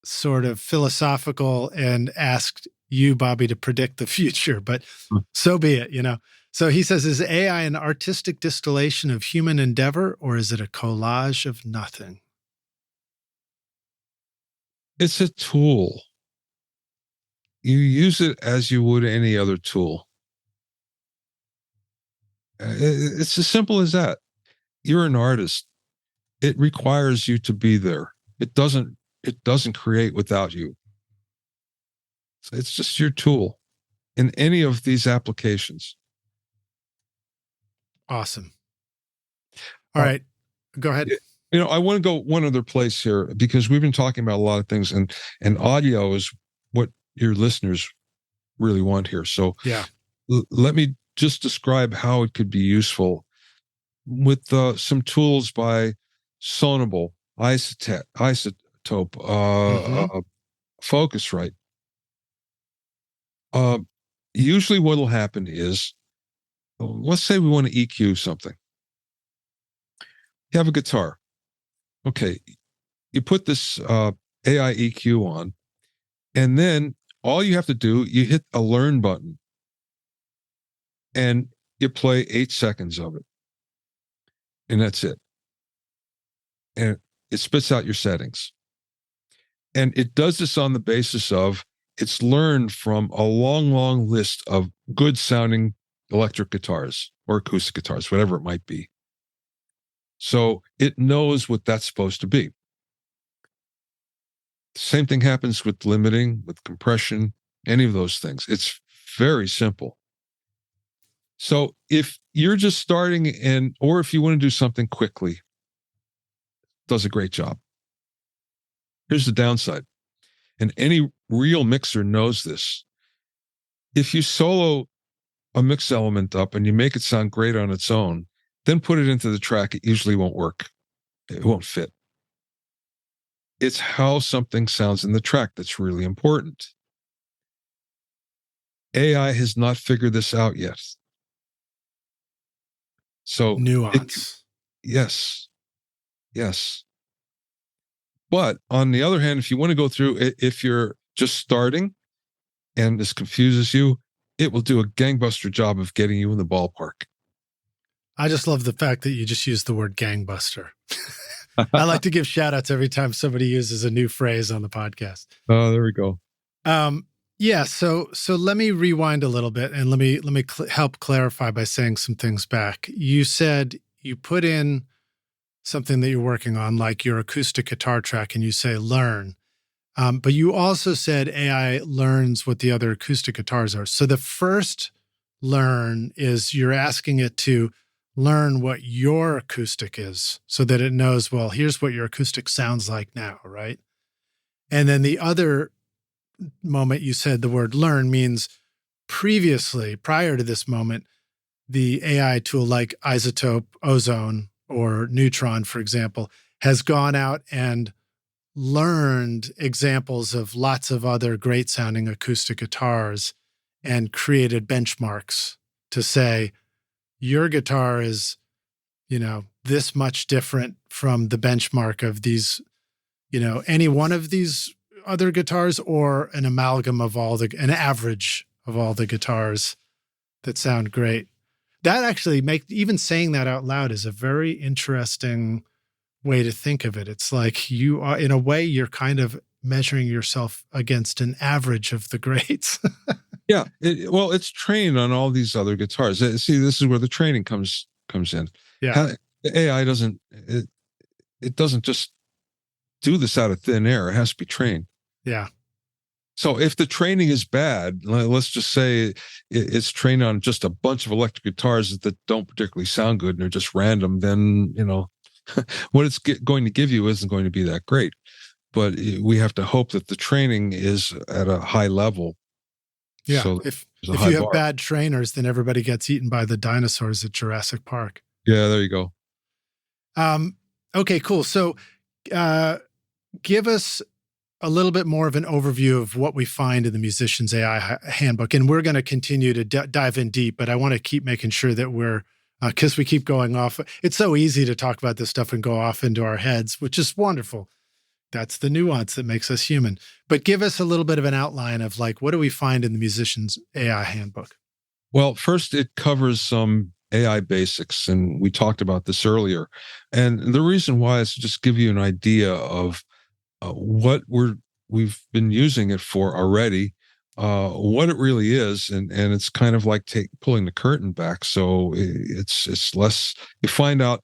Speaker 1: sort of philosophical and asked you, Bobby, to predict the future, but so be it, So he says, is AI an artistic distillation of human endeavor, or is it a collage of nothing?
Speaker 2: It's a tool. You use it as you would any other tool. It's as simple as that. You're an artist. It requires you to be there. It doesn't create without you. It's just your tool in any of these applications.
Speaker 1: Awesome. All right, go ahead.
Speaker 2: I want to go one other place here, because we've been talking about a lot of things, and audio is what your listeners really want here. So
Speaker 1: yeah,
Speaker 2: let me just describe how it could be useful with some tools by Sonable, Isotope, Focusrite. Usually what will happen is, let's say we want to EQ something. You have a guitar. Okay, you put this AI EQ on, and then all you have to do, you hit a learn button, and you play 8 seconds of it. And that's it. And it spits out your settings. And it does this on the basis of it's learned from a long, long list of good sounding electric guitars or acoustic guitars, whatever it might be. So it knows what that's supposed to be. The same thing happens with limiting, with compression, any of those things. It's very simple. So if you're just starting, or if you want to do something quickly, it does a great job. Here's the downside, and any real mixer knows this. If you solo a mix element up and you make it sound great on its own, then put it into the track, it usually won't work. It won't fit. It's how something sounds in the track that's really important. AI has not figured this out yet. So
Speaker 1: nuance.
Speaker 2: Yes. But on the other hand, if you want to go through, if you're just starting and this confuses you, it will do a gangbuster job of getting you in the ballpark.
Speaker 1: I just love the fact that you just used the word gangbuster. I like to give shout outs every time somebody uses a new phrase on the podcast.
Speaker 2: Oh, there we go.
Speaker 1: Yeah. So let me rewind a little bit, and let me help clarify by saying some things back. You said you put in something that you're working on, like your acoustic guitar track, and you say learn. But you also said AI learns what the other acoustic guitars are. So the first learn is you're asking it to learn what your acoustic is, so that it knows, well, here's what your acoustic sounds like now, right? And then the other moment you said the word learn means prior to this moment, the AI tool like Isotope, Ozone, or Neutron, for example, has gone out and learned examples of lots of other great sounding acoustic guitars and created benchmarks to say, your guitar is, this much different from the benchmark of these, any one of these other guitars, or an amalgam of an average of all the guitars that sound great. That actually even saying that out loud is a very interesting way to think of it. It's like you are, in a way, you're kind of measuring yourself against an average of the greats.
Speaker 2: Yeah. Well, it's trained on all these other guitars. See, this is where the training comes in.
Speaker 1: Yeah.
Speaker 2: The AI it doesn't just do this out of thin air. It has to be trained.
Speaker 1: Yeah.
Speaker 2: So if the training is bad, let's just say it's trained on just a bunch of electric guitars that don't particularly sound good and they're just random, then, what it's going to give you isn't going to be that great. But we have to hope that the training is at a high level.
Speaker 1: Yeah.
Speaker 2: So
Speaker 1: if you have bad trainers, then everybody gets eaten by the dinosaurs at Jurassic Park.
Speaker 2: Yeah, there you go.
Speaker 1: Okay, cool. So give us a little bit more of an overview of what we find in the Musician's AI Handbook. And we're going to continue to dive in deep, but I want to keep making sure that we're, because we keep going off. It's so easy to talk about this stuff and go off into our heads, which is wonderful. That's the nuance that makes us human. But give us a little bit of an outline of like, what do we find in the Musician's AI Handbook?
Speaker 2: Well, first it covers some AI basics, and we talked about this earlier. And the reason why is to just give you an idea of what we've been using it for already, what it really is, and it's kind of like pulling the curtain back. So it's less. You find out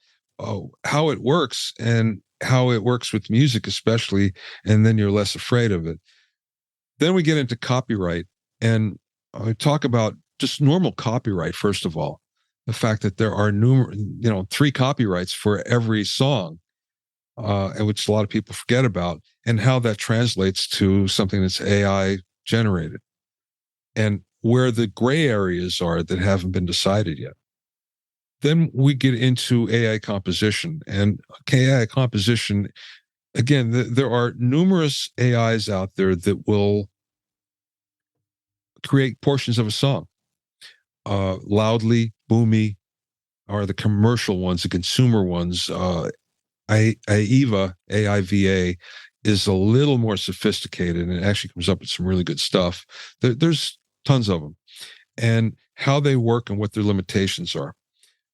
Speaker 2: how it works and how it works with music, especially, and then you're less afraid of it. Then we get into copyright, and I talk about just normal copyright first of all. The fact that there are 3 copyrights for every song, and which a lot of people forget about, and how that translates to something that's AI generated, and where the gray areas are that haven't been decided yet. Then we get into AI composition, and AI composition, again, there are numerous AIs out there that will create portions of a song. Loudly, boomy are the commercial ones, the consumer ones. AIVA is a little more sophisticated, and it actually comes up with some really good stuff. There's tons of them, and how they work and what their limitations are.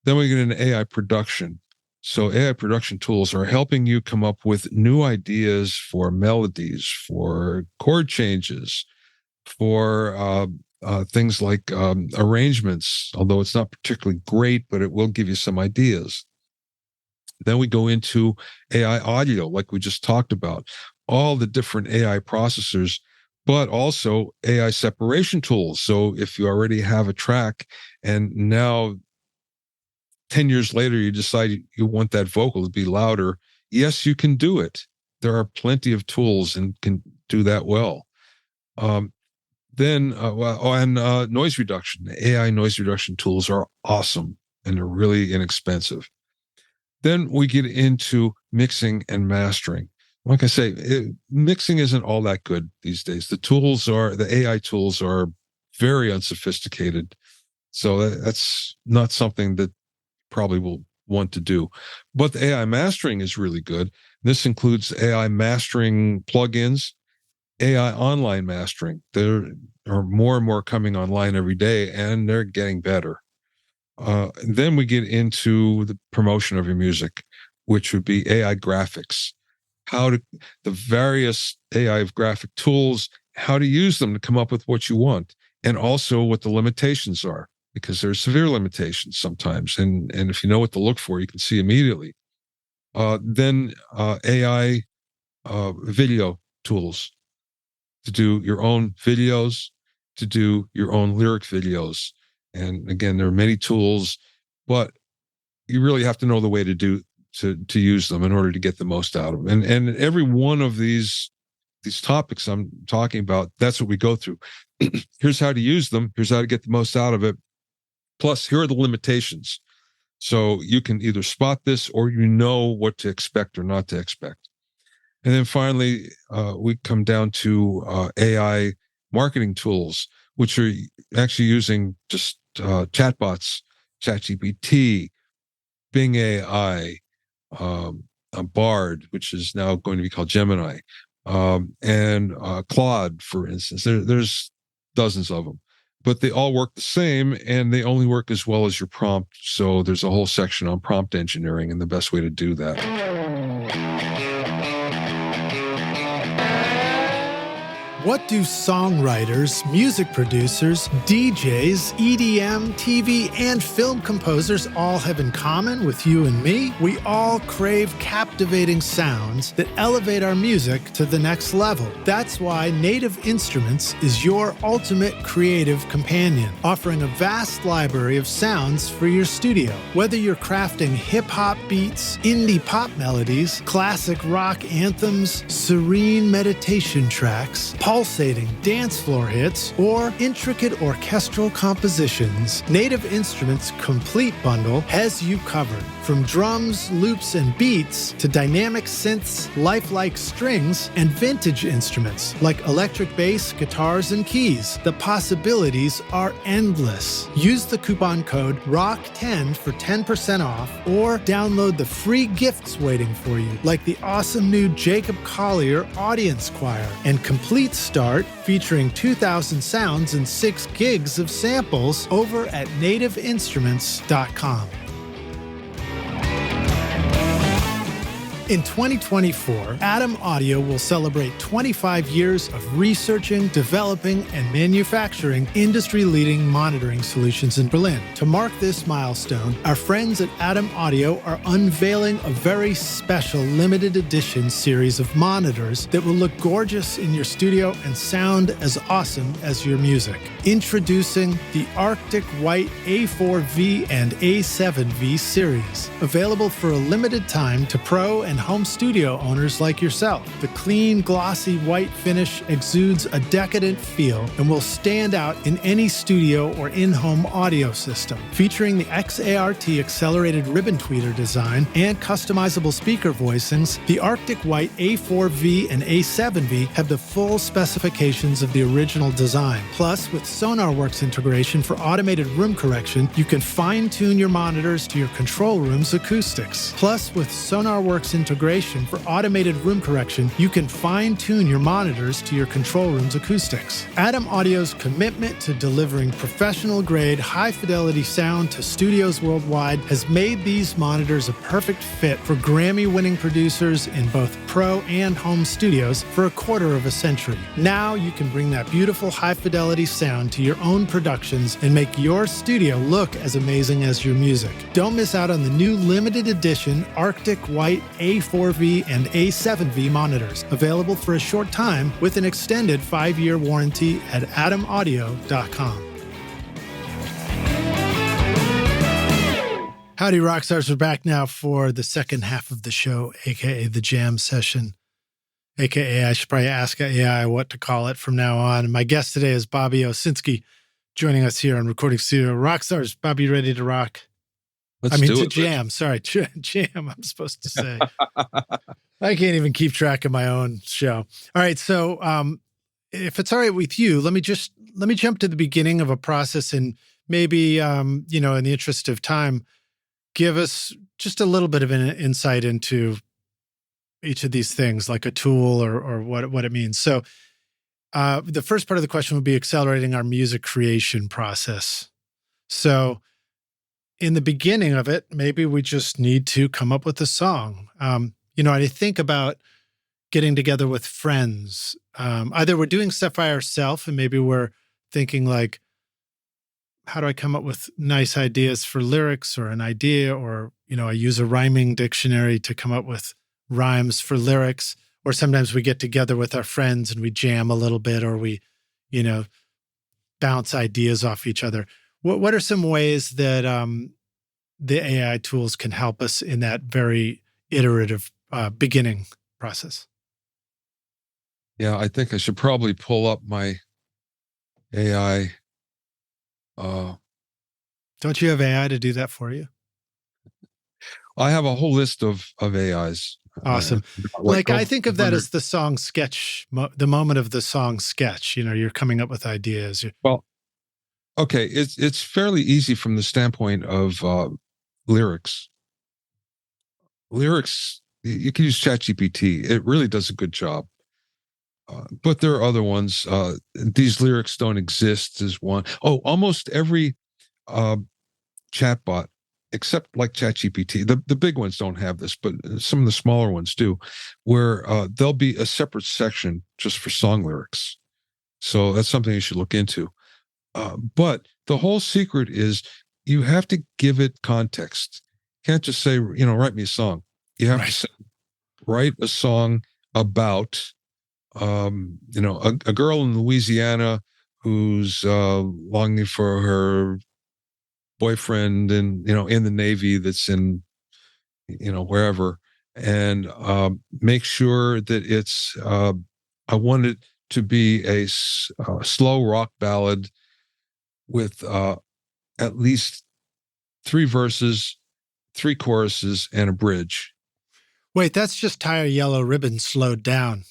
Speaker 2: Then we get into AI production. So AI production tools are helping you come up with new ideas for melodies, for chord changes, for things like arrangements, although it's not particularly great, but it will give you some ideas. Then we go into AI audio, like we just talked about, all the different AI processors, but also AI separation tools. So if you already have a track and now 10 years later you decide you want that vocal to be louder, yes, you can do it. There are plenty of tools and can do that well. Then noise reduction. AI noise reduction tools are awesome, and they're really inexpensive. Then we get into mixing and mastering. Like I say, mixing isn't all that good these days. The AI tools are very unsophisticated. So that's not something that probably will want to do. But the AI mastering is really good. This includes AI mastering plugins, AI online mastering. There are more and more coming online every day, and they're getting better. Then we get into the promotion of your music, which would be AI graphics. The various AI graphic tools, how to use them to come up with what you want, and also what the limitations are, because there are severe limitations sometimes. And if you know what to look for, you can see immediately. Then AI video tools to do your own videos, to do your own lyric videos. And again, there are many tools, but you really have to know the way to use them in order to get the most out of them. And every one of these topics I'm talking about, that's what we go through. Here's how to use them. Here's how to get the most out of it. Plus, here are the limitations. So you can either spot this or you know what to expect or not to expect. And then finally, we come down to AI marketing tools, which are actually using just chatbots, ChatGPT, Bing AI, Bard, which is now going to be called Gemini, and Claude, for instance. There's dozens of them. but they all work the same, and they only work as well as your prompt. So there's a whole section on prompt engineering and the best way to do that.
Speaker 1: What do songwriters, music producers, DJs, EDM, TV, and film composers all have in common with you and me? We all crave captivating sounds that elevate our music to the next level. That's why Native Instruments is your ultimate creative companion, offering a vast library of sounds for your studio. Whether you're crafting hip-hop beats, indie pop melodies, classic rock anthems, serene meditation tracks, pulsating dance floor hits, or intricate orchestral compositions, Native Instruments' complete bundle has you covered. From drums, loops, and beats to dynamic synths, lifelike strings, and vintage instruments like electric bass, guitars, and keys, the possibilities are endless. Use the coupon code ROCK10 for 10% off, or download the free gifts waiting for you, like the awesome new Jacob Collier Audience Choir and Complete Start featuring 2,000 sounds and 6 gigs of samples over at nativeinstruments.com. In 2024, Adam Audio will celebrate 25 years of researching, developing, and manufacturing industry-leading monitoring solutions in Berlin. To mark this milestone, our friends at Adam Audio are unveiling a very special limited edition series of monitors that will look gorgeous in your studio and sound as awesome as your music. Introducing the Arctic White A4V and A7V series, available for a limited time to pro and home studio owners like yourself. The clean, glossy white finish exudes a decadent feel and will stand out in any studio or in-home audio system. Featuring the XART accelerated ribbon tweeter design and customizable speaker voicings, the Arctic White A4V and A7V have the full specifications of the original design. Plus, with SonarWorks integration for automated room correction, you can fine-tune your monitors to your control room's acoustics. Plus, with SonarWorks integration for automated room correction, you can fine-tune your monitors to your control room's acoustics. Adam Audio's commitment to delivering professional-grade, high-fidelity sound to studios worldwide has made these monitors a perfect fit for Grammy-winning producers in both pro and home studios for a quarter of a century. Now you can bring that beautiful high-fidelity sound to your own productions and make your studio look as amazing as your music. Don't miss out on the new limited edition Arctic White A4V and A7V monitors, available for a short time with an extended 5-year warranty at adamaudio.com. Howdy, Rockstars. We're back now for the second half of the show, aka the jam session, aka I should probably ask AI what to call it from now on. My guest today is Bobby Owsinski, joining us here on Recording Studio. Rockstars, Bobby, you ready to rock? Jam. Sorry, jam, I'm supposed to say. I can't even keep track of my own show. All right, so if it's all right with you, let me jump to the beginning of a process and maybe, in the interest of time, give us just a little bit of an insight into each of these things, like a tool or what it means. So the first part of the question would be accelerating our music creation process. So in the beginning of it, maybe we just need to come up with a song. I think about getting together with friends. Either we're doing stuff by ourselves and maybe we're thinking like, how do I come up with nice ideas for lyrics or an idea? Or, I use a rhyming dictionary to come up with rhymes for lyrics. Or sometimes we get together with our friends and we jam a little bit, or we, bounce ideas off each other. What are some ways that the AI tools can help us in that very iterative beginning process?
Speaker 2: Yeah, I think I should probably pull up my AI.
Speaker 1: Don't you have AI to do that for you?
Speaker 2: I have a whole list of AIs.
Speaker 1: Awesome. I think of that as the song sketch, the moment of the song sketch. You're coming up with ideas.
Speaker 2: Well, okay, it's fairly easy from the standpoint of lyrics. Lyrics, you can use ChatGPT. It really does a good job. But there are other ones. These lyrics don't exist is one. Oh, almost every chatbot, except like ChatGPT, the big ones don't have this, but some of the smaller ones do, where there'll be a separate section just for song lyrics. So that's something you should look into. But the whole secret is you have to give it context. You can't just say, write me a song. You have to say, write a song about a girl in Louisiana who's longing for her boyfriend and in the Navy that's in wherever, and make sure that it's I want it to be a slow rock ballad with at least 3 verses, 3 choruses, and a bridge.
Speaker 1: Wait, that's just Tie a Yellow Ribbon slowed down.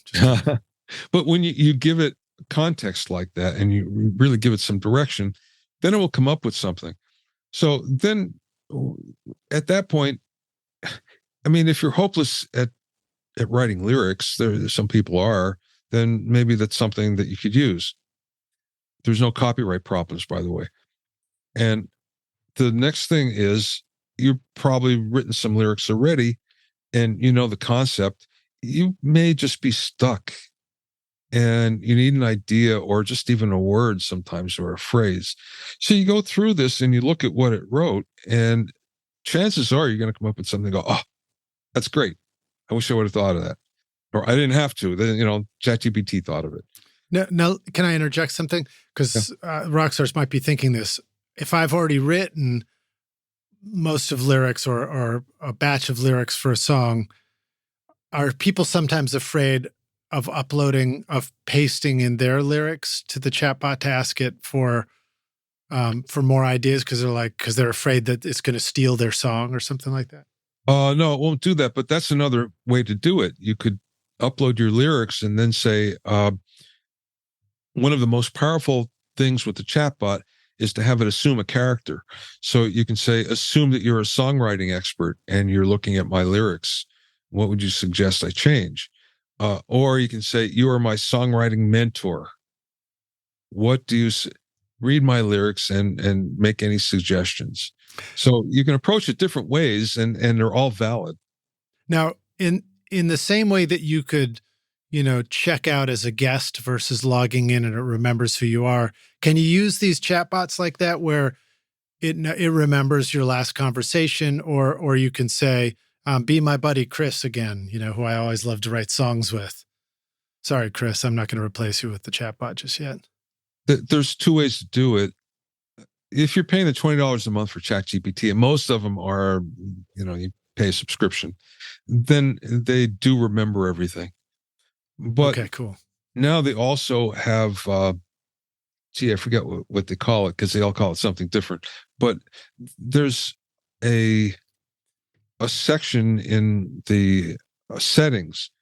Speaker 2: But when you give it context like that and you really give it some direction, then it will come up with something. So then at that point, I mean, if you're hopeless at writing lyrics, some people are, then maybe that's something that you could use. There's no copyright problems, by the way. And the next thing is you've probably written some lyrics already and the concept. You may just be stuck and you need an idea or just even a word sometimes or a phrase. So you go through this and you look at what it wrote, and chances are you're going to come up with something and go, oh, that's great. I wish I would have thought of that. Or I didn't have to. Then, ChatGPT thought of it.
Speaker 1: Now, can I interject something? Because rock stars might be thinking this. If I've already written most of lyrics or a batch of lyrics for a song, are people sometimes afraid of pasting in their lyrics to the chatbot to ask it for more ideas because they're afraid that it's going to steal their song or something like that?
Speaker 2: No, it won't do that. But that's another way to do it. You could upload your lyrics and then say, one of the most powerful things with the chatbot is to have it assume a character. So you can say, assume that you're a songwriting expert and you're looking at my lyrics. What would you suggest I change? Or you can say, you are my songwriting mentor. What do you read my lyrics and make any suggestions? So you can approach it different ways and they're all valid.
Speaker 1: Now, in the same way that you could, check out as a guest versus logging in and it remembers who you are, can you use these chatbots like that where it remembers your last conversation, or you can say, be my buddy Chris again, who I always love to write songs with. Sorry, Chris, I'm not going to replace you with the chatbot just yet.
Speaker 2: There's 2 ways to do it. If you're paying the $20 a month for ChatGPT, and most of them are, you pay a subscription, then they do remember everything. But
Speaker 1: okay, cool.
Speaker 2: Now they also have, I forget what they call it because they all call it something different. But there's a section in the settings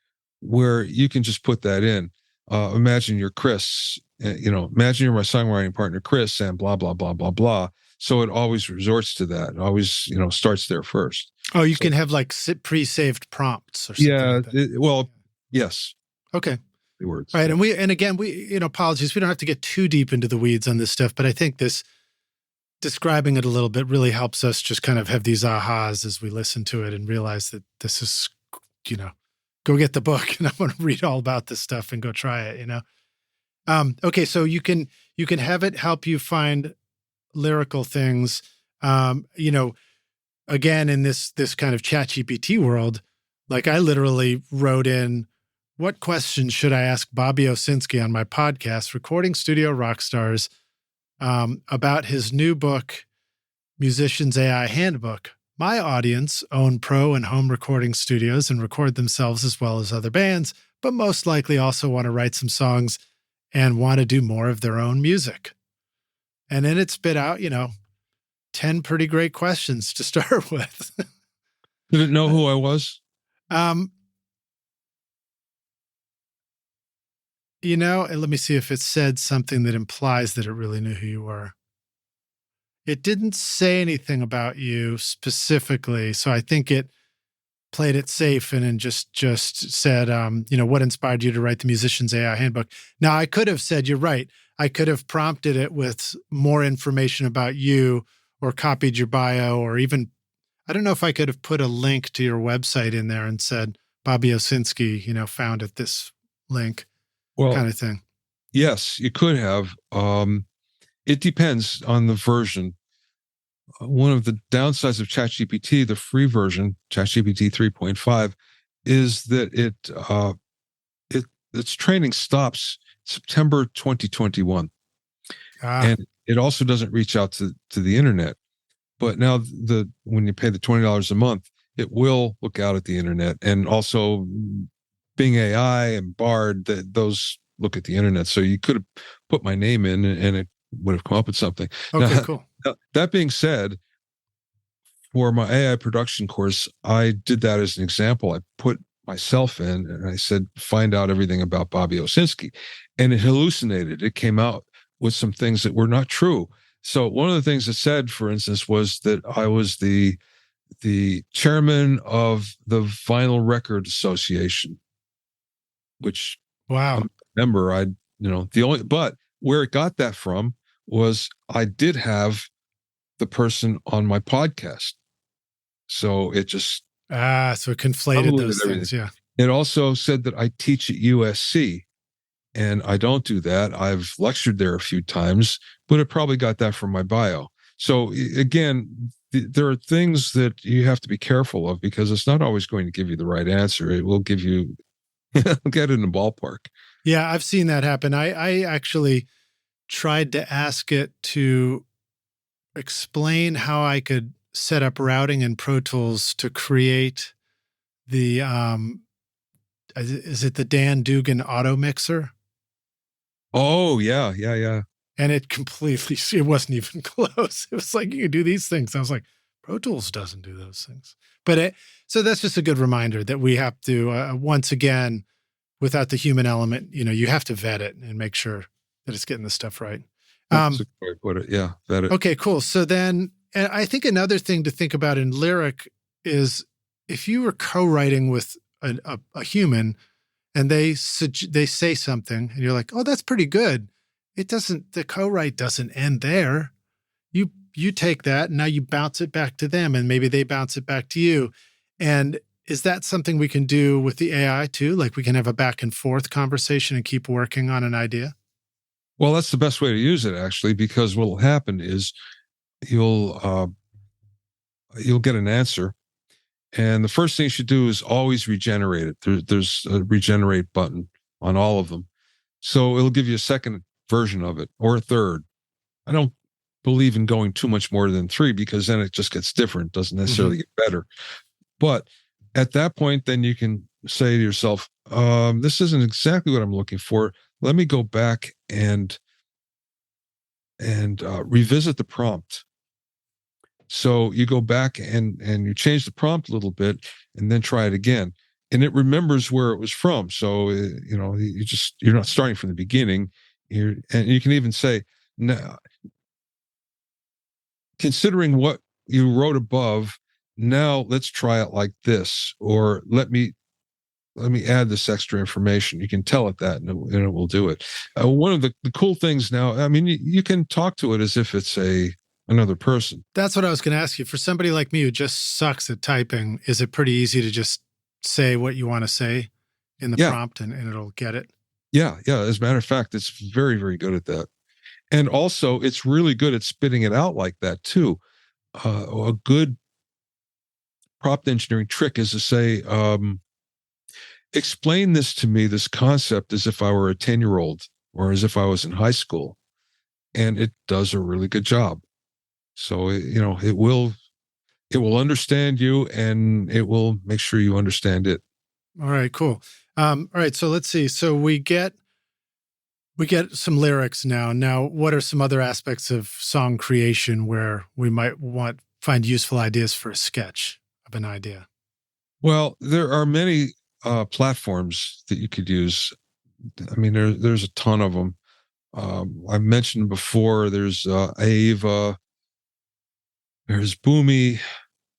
Speaker 2: where you can just put that in. Imagine you're Chris, imagine you're my songwriting partner, Chris, and blah, blah, blah, blah, blah. So it always resorts to that. It always, starts there first.
Speaker 1: Oh, you can have like pre-saved prompts or something.
Speaker 2: Yeah.
Speaker 1: Like that.
Speaker 2: Yes.
Speaker 1: Okay.
Speaker 2: The words.
Speaker 1: All right. And again, apologies. We don't have to get too deep into the weeds on this stuff, but I think this describing it a little bit really helps us just kind of have these ahas as we listen to it and realize that this is, go get the book and I want to read all about this stuff and go try it, Okay. So you can have it help you find lyrical things. Again, in this kind of ChatGPT world, like I literally wrote in, what questions should I ask Bobby Owsinski on my podcast, Recording Studio Rockstars, about his new book, Musician's AI Handbook? My audience own pro and home recording studios and record themselves as well as other bands, but most likely also want to write some songs and want to do more of their own music. And then it spit out, 10 pretty great questions to start with.
Speaker 2: Did it know who I was?
Speaker 1: Let me see if it said something that implies that it really knew who you were. It didn't say anything about you specifically, so I think it played it safe and then just said, what inspired you to write the Musician's AI Handbook? Now, I could have said, you're right. I could have prompted it with more information about you or copied your bio, or even, I don't know if I could have put a link to your website in there and said, Bobby Owsinski, found at this link, kind of thing.
Speaker 2: Yes, you could have. It depends on the version. One of the downsides of ChatGPT, the free version, ChatGPT 3.5, is that its training stops September 2021, and it also doesn't reach out to the internet. But now, when you pay the $20 a month, it will look out at the internet, and also Bing AI and Bard, those look at the internet. So you could have put my name in, and it would have come up with something.
Speaker 1: Okay, cool.
Speaker 2: That being said, for my AI production course, I did that as an example. I put myself in and I said, find out everything about Bobby Owsinski. And it hallucinated. It came out with some things that were not true. So one of the things it said, for instance, was that I was the chairman of the Vinyl Record Association, which
Speaker 1: wow.
Speaker 2: I'm a member. But where it got that from was I did have the person on my podcast. So it just
Speaker 1: so it conflated those things. Yeah.
Speaker 2: It also said that I teach at USC, and I don't do that. I've lectured there a few times, but it probably got that from my bio. So again, there are things that you have to be careful of, because it's not always going to give you the right answer. It will give you get in the ballpark.
Speaker 1: Yeah, I've seen that happen. I actually tried to ask it to explain how I could set up routing in Pro Tools to create the, is it the Dan Dugan auto mixer?
Speaker 2: Oh, yeah.
Speaker 1: And it wasn't even close. It was like, you can do these things. I was like, Pro Tools doesn't do those things. But so that's just a good reminder that we have to, once again, without the human element, you have to vet it and make sure that it's getting the stuff right.
Speaker 2: That's a great way to put it. Yeah, vet it.
Speaker 1: Okay, cool. So then, and I think another thing to think about in lyric is if you were co-writing with a human and they say something and you're like, oh, that's pretty good. The co-write doesn't end there. You take that and now you bounce it back to them, and maybe they bounce it back to you. And is that something we can do with the AI too? Like we can have a back and forth conversation and keep working on an idea?
Speaker 2: Well, that's the best way to use it, actually, because what will happen is you'll get an answer, and the first thing you should do is always regenerate it. There's a regenerate button on all of them, so it'll give you a second version of it or a third. I don't believe in going too much more than 3, because then it just gets different. Doesn't necessarily get better. But at that point, then you can say to yourself, this isn't exactly what I'm looking for. Let me go back and revisit the prompt. So you go back and you change the prompt a little bit, and then try it again, and it remembers where it was from. So you're not starting from the beginning. And you can even say, now, considering what you wrote above, now let's try it like this, or let me add this extra information. You can tell it that, and it will do it. One of the cool things now, I mean, you can talk to it as if it's another person.
Speaker 1: That's what I was going to ask you. For somebody like me who just sucks at typing, is it pretty easy to just say what you want to say in the prompt and it'll get it?
Speaker 2: Yeah. As a matter of fact, it's very, very good at that. And also, it's really good at spitting it out like that, too. A good prompt engineering trick is to say, explain this to me, this concept, as if I were a 10-year-old or as if I was in high school. And it does a really good job. So, it will understand you, and it will make sure you understand it.
Speaker 1: All right, cool. All right, so let's see. So we get some lyrics now. Now, what are some other aspects of song creation where we might find useful ideas for a sketch of an idea?
Speaker 2: Well, there are many platforms that you could use. I mean, there's a ton of them. I mentioned before, there's Aeva, there's Boomi,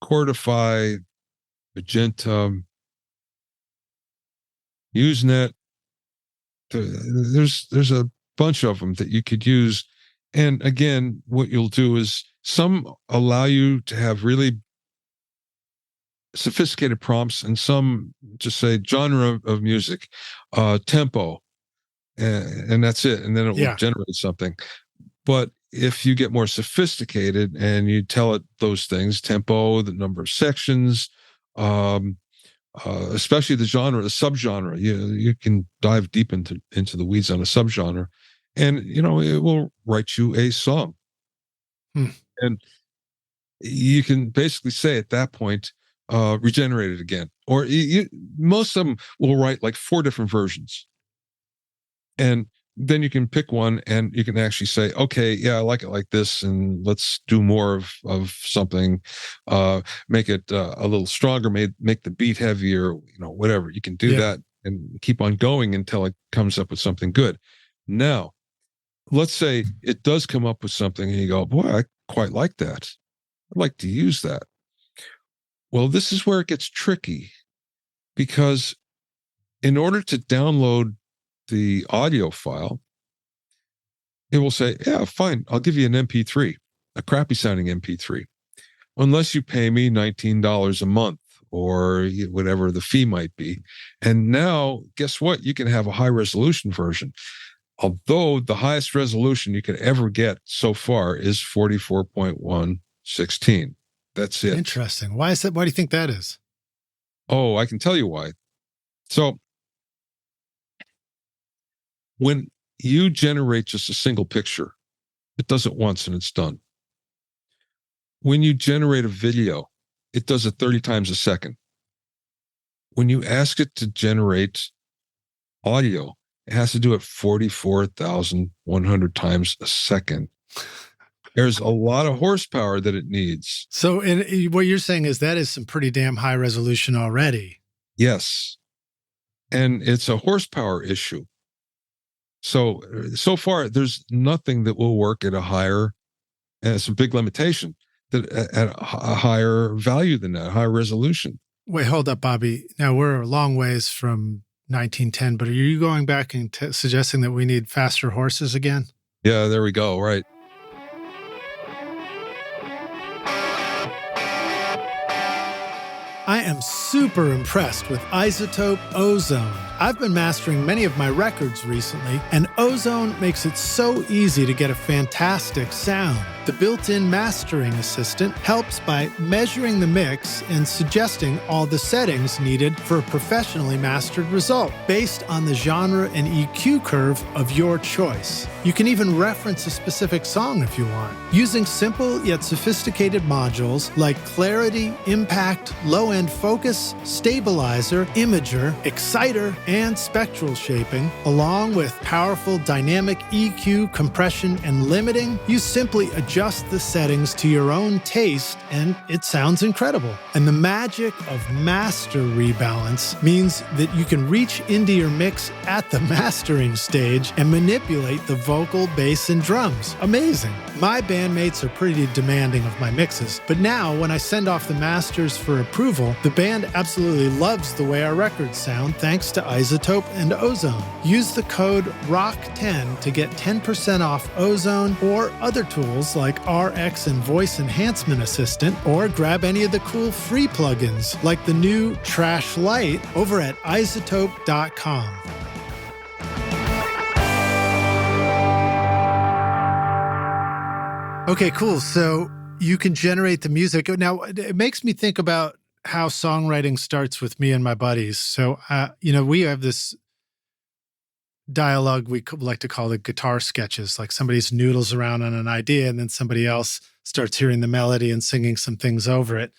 Speaker 2: Chordify, Magenta, Usenet. There's a bunch of them that you could use. And again, what you'll do is some allow you to have really sophisticated prompts, and some just say genre of music, tempo, and that's it. And then it will generate something. But if you get more sophisticated and you tell it those things, tempo, the number of sections, especially the genre, the subgenre, you can dive deep into the weeds on a subgenre, and it will write you a song. And you can basically say at that point, regenerate it again. Or most of them will write like 4 different versions. And then you can pick one and you can actually say, okay, yeah, I like it like this, and let's do more of something, make it a little stronger, make the beat heavier, whatever. You can do that and keep on going until it comes up with something good. Now, let's say it does come up with something and you go, boy, I quite like that. I'd like to use that. Well, this is where it gets tricky, because in order to download the audio file, it will say, yeah, fine, I'll give you an MP3, a crappy sounding MP3, unless you pay me $19 a month or whatever the fee might be. And now, guess what? You can have a high resolution version. Although the highest resolution you could ever get so far is 44.116. That's it.
Speaker 1: Interesting. Why is that? Why do you think that is?
Speaker 2: Oh, I can tell you why. So when you generate just a single picture, it does it once and it's done. When you generate a video, it does it 30 times a second. When you ask it to generate audio, it has to do it 44,100 times a second. There's a lot of horsepower that it needs.
Speaker 1: So what you're saying is that is some pretty damn high resolution already.
Speaker 2: Yes. And it's a horsepower issue. So far, there's nothing that will work at a higher, and it's a big limitation, that at a higher value than that, higher resolution.
Speaker 1: Wait, hold up, Bobby. Now, we're a long ways from 1910, but are you going back and suggesting that we need faster horses again?
Speaker 2: Yeah, there we go. Right.
Speaker 1: I am super impressed with iZotope Ozone. I've been mastering many of my records recently, and Ozone makes it so easy to get a fantastic sound. The built-in mastering assistant helps by measuring the mix and suggesting all the settings needed for a professionally mastered result based on the genre and EQ curve of your choice. You can even reference a specific song if you want. Using simple yet sophisticated modules like clarity, impact, low-end focus, stabilizer, imager, exciter, and spectral shaping, along with powerful dynamic EQ, compression, and limiting, you simply adjust the settings to your own taste and it sounds incredible. And the magic of master rebalance means that you can reach into your mix at the mastering stage and manipulate the vocal, bass, and drums. Amazing. My bandmates are pretty demanding of my mixes, but now when I send off the masters for approval, the band absolutely loves the way our records sound thanks to iZotope and Ozone. Use the code ROCK10 to get 10% off Ozone or other tools like RX and Voice Enhancement Assistant, or grab any of the cool free plugins like the new Trash Light over at iZotope.com. Okay, cool. So you can generate the music. Now, it makes me think about how songwriting starts with me and my buddies. So, we have this dialogue we like to call the guitar sketches. Like somebody's noodles around on an idea and then somebody else starts hearing the melody and singing some things over it.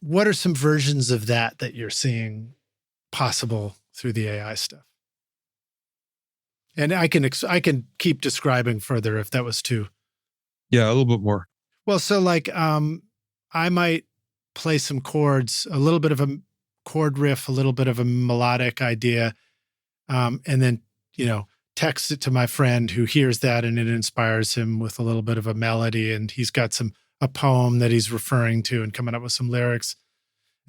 Speaker 1: What are some versions of that you're seeing possible through the AI stuff? And I can keep describing further if that was too.
Speaker 2: Yeah, a little bit more.
Speaker 1: Well, so like I might play some chords, a little bit of a chord riff, a little bit of a melodic idea, and then, text it to my friend who hears that and it inspires him with a little bit of a melody, and he's got a poem that he's referring to and coming up with some lyrics.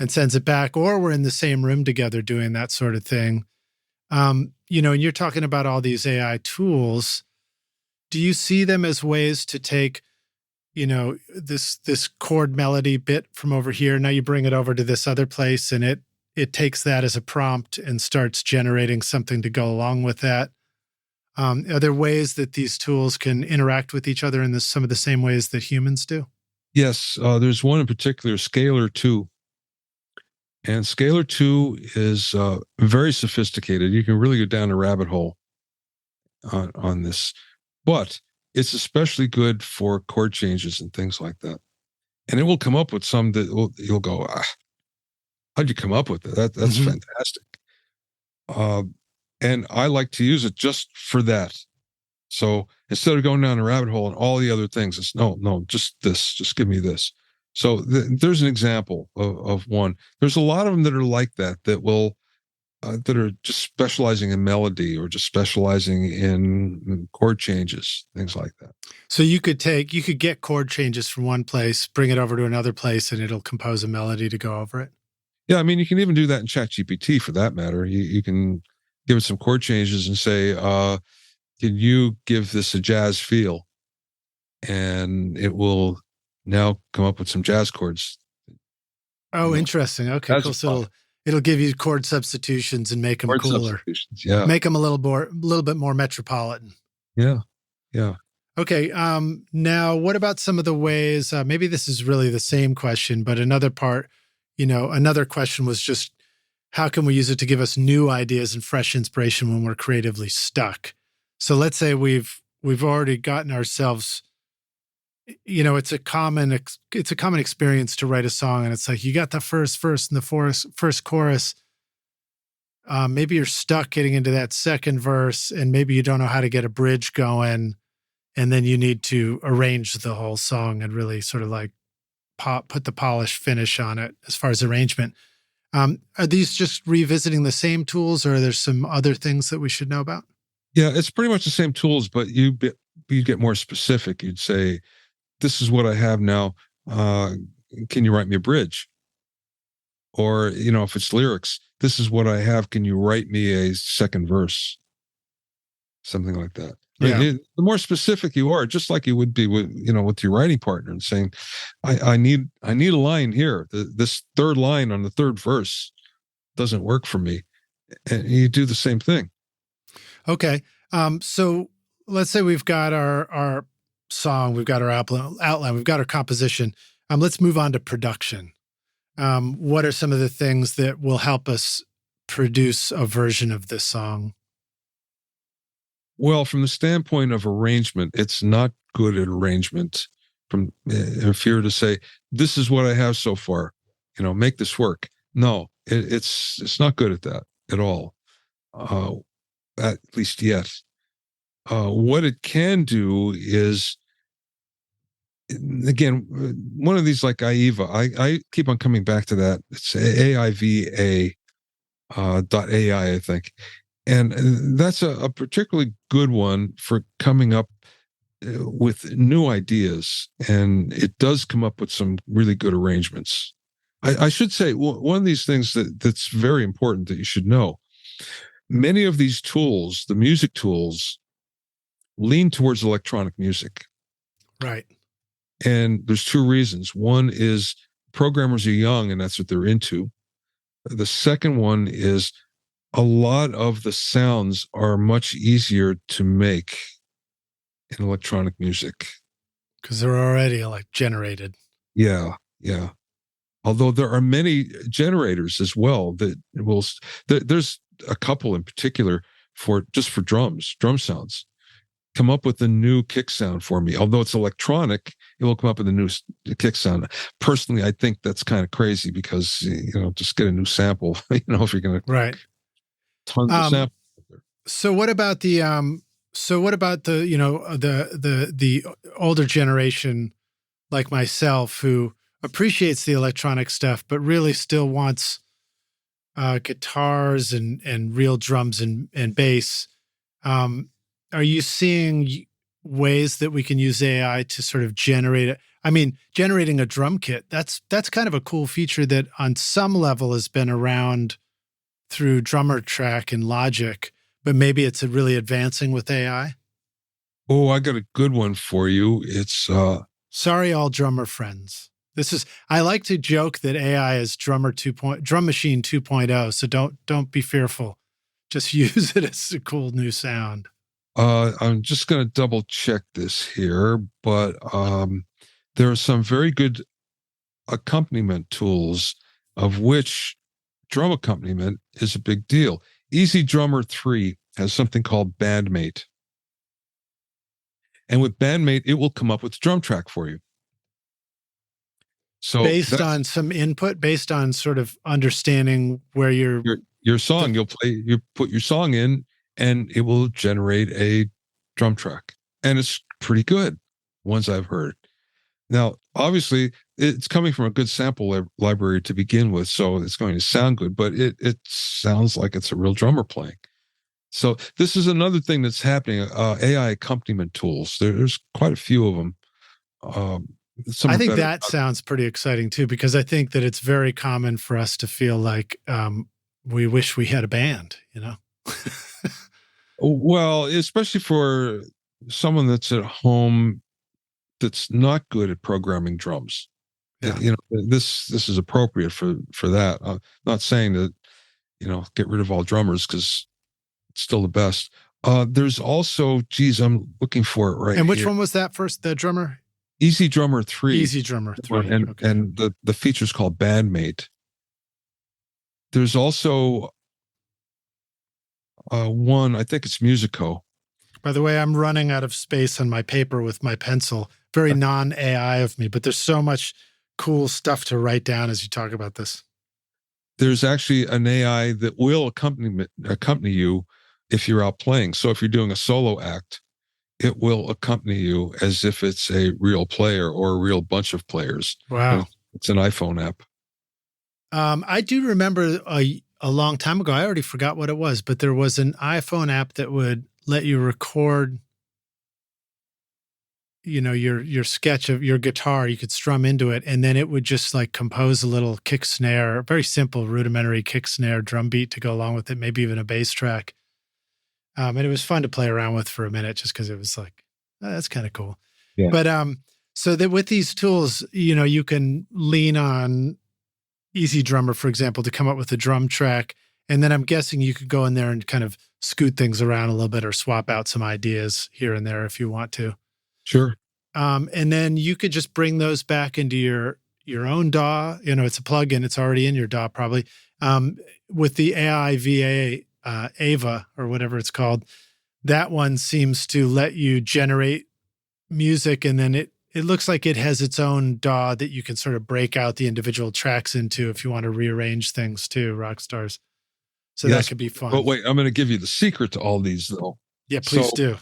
Speaker 1: and sends it back, or we're in the same room together doing that sort of thing. And you're talking about all these AI tools. Do you see them as ways to take, this chord melody bit from over here? Now you bring it over to this other place, and it takes that as a prompt and starts generating something to go along with that. Are there ways that these tools can interact with each other in some of the same ways that humans do?
Speaker 2: Yes, there's one in particular, Scalar 2. And Scalar 2 is very sophisticated. You can really go down a rabbit hole on this. But it's especially good for chord changes and things like that. And it will come up with some that you'll go, how'd you come up with that? That's fantastic. And I like to use it just for that. So instead of going down a rabbit hole and all the other things, it's no, just this, just give me this. So there's an example of one. There's a lot of them that are like that will, that are just specializing in melody or just specializing in chord changes, things like that.
Speaker 1: So you could get chord changes from one place, bring it over to another place, and it'll compose a melody to go over it.
Speaker 2: Yeah, I mean, you can even do that in ChatGPT for that matter. You can give it some chord changes and say, can you give this a jazz feel? And it will now come up with some jazz chords.
Speaker 1: Oh, interesting. Okay, cool. So it'll give you chord substitutions and make them cooler.
Speaker 2: Yeah.
Speaker 1: Make them a little bit more metropolitan.
Speaker 2: Yeah.
Speaker 1: Okay. Now, what about some of the ways, maybe this is really the same question, but another question was just, how can we use it to give us new ideas and fresh inspiration when we're creatively stuck? So let's say we've already gotten ourselves, it's a common experience to write a song, and it's like you got the first verse and the first chorus. Maybe you're stuck getting into that second verse, and maybe you don't know how to get a bridge going, and then you need to arrange the whole song and really sort of like put the polished finish on it as far as arrangement. Are these just revisiting the same tools, or are there some other things that we should know about?
Speaker 2: Yeah, it's pretty much the same tools, but you get more specific. You'd say, this is what I have now. Can you write me a bridge? Or, if it's lyrics, this is what I have. Can you write me a second verse? Something like that.
Speaker 1: Yeah.
Speaker 2: The more specific you are, just like you would be with your writing partner, and saying, I need a line here. This third line on the third verse doesn't work for me. And you do the same thing.
Speaker 1: Okay. So let's say we've got our song, we've got our outline, we've got our composition. Let's move on to production. What are some of the things that will help us produce a version of this song?
Speaker 2: Well, from the standpoint of arrangement, it's not good at arrangement. From if you were to say, this is what I have so far, make this work. No, it's not good at that at all. At least yet. What it can do is, again, one of these like AIVA, I keep on coming back to that. It's AIVA .ai, I think. And that's a particularly good one for coming up with new ideas. And it does come up with some really good arrangements. I should say, one of these things that's very important that you should know, many of these tools, the music tools, lean towards electronic music.
Speaker 1: Right.
Speaker 2: And there's two reasons. One is programmers are young and that's what they're into. The second one is a lot of the sounds are much easier to make in electronic music.
Speaker 1: Because they're already generated.
Speaker 2: Yeah. Although there are many generators as well there's a couple in particular for drums, drum sounds. Come up with a new kick sound for me. Although it's electronic, it will come up with a new kick sound. Personally, I think that's kind of crazy because, just get a new sample, if you're going to.
Speaker 1: Right.
Speaker 2: Tons of samples.
Speaker 1: So what about the older generation like myself who appreciates the electronic stuff, but really still wants guitars and real drums and bass? Are you seeing ways that we can use AI to sort of generate it? I mean, generating a drum kit, that's kind of a cool feature that on some level has been around through Drummer Track and Logic, but maybe it's really advancing with AI.
Speaker 2: Oh, I got a good one for you. It's
Speaker 1: sorry, all drummer friends. I like to joke that AI is Drum Machine 2.0, so don't be fearful. Just use it as a cool new sound.
Speaker 2: I'm just going to double check this here, but there are some very good accompaniment tools, of which drum accompaniment is a big deal. Easy Drummer 3 has something called Bandmate. And with Bandmate, it will come up with a drum track for you. So
Speaker 1: based on some input, based on sort of understanding where
Speaker 2: your song, you put your song in, and it will generate a drum track. And it's pretty good, ones I've heard. Now, obviously, it's coming from a good sample library to begin with, so it's going to sound good, but it sounds like it's a real drummer playing. So this is another thing that's happening. AI accompaniment tools. There's quite a few of them.
Speaker 1: I think that sounds pretty exciting too, because I think that it's very common for us to feel like we wish we had a band, you know?
Speaker 2: Well, especially for someone that's at home that's not good at programming drums. Yeah. You know, this is appropriate for that. I'm not saying that, you know, get rid of all drummers, because it's still the best. There's also, I'm looking for it right here.
Speaker 1: And which one was that first, the drummer?
Speaker 2: Easy Drummer 3.
Speaker 1: Easy Drummer 3.
Speaker 2: And the feature's called Bandmate. There's also one, I think it's Musico.
Speaker 1: By the way, I'm running out of space on my paper with my pencil. Very non-AI of me, but there's so much cool stuff to write down as you talk about this.
Speaker 2: There's actually an AI that will accompany you if you're out playing. So if you're doing a solo act, it will accompany you as if it's a real player or a real bunch of players.
Speaker 1: Wow.
Speaker 2: It's an iPhone app.
Speaker 1: I do remember a long time ago, I already forgot what it was, but there was an iPhone app that would let you record, you know, your sketch of your guitar. You could strum into it, and then it would just like compose a little kick snare, very simple rudimentary kick snare drum beat to go along with it, maybe even a bass track. And it was fun to play around with for a minute, just because it was like, oh, that's kind of cool. Yeah. But so that with these tools, you know, you can lean on Easy Drummer, for example, to come up with a drum track. And then I'm guessing you could go in there and kind of scoot things around a little bit or swap out some ideas here and there if you want to.
Speaker 2: Sure.
Speaker 1: And then you could just bring those back into your own DAW. You know, it's a plugin. It's already in your DAW probably. With the AI VA, Ava or whatever it's called, that one seems to let you generate music, and then it looks like it has its own DAW that you can sort of break out the individual tracks into if you want to rearrange things too, Rockstars. So yes, that could be fun.
Speaker 2: But wait, I'm going to give you the secret to all these though.
Speaker 1: Yeah, please do.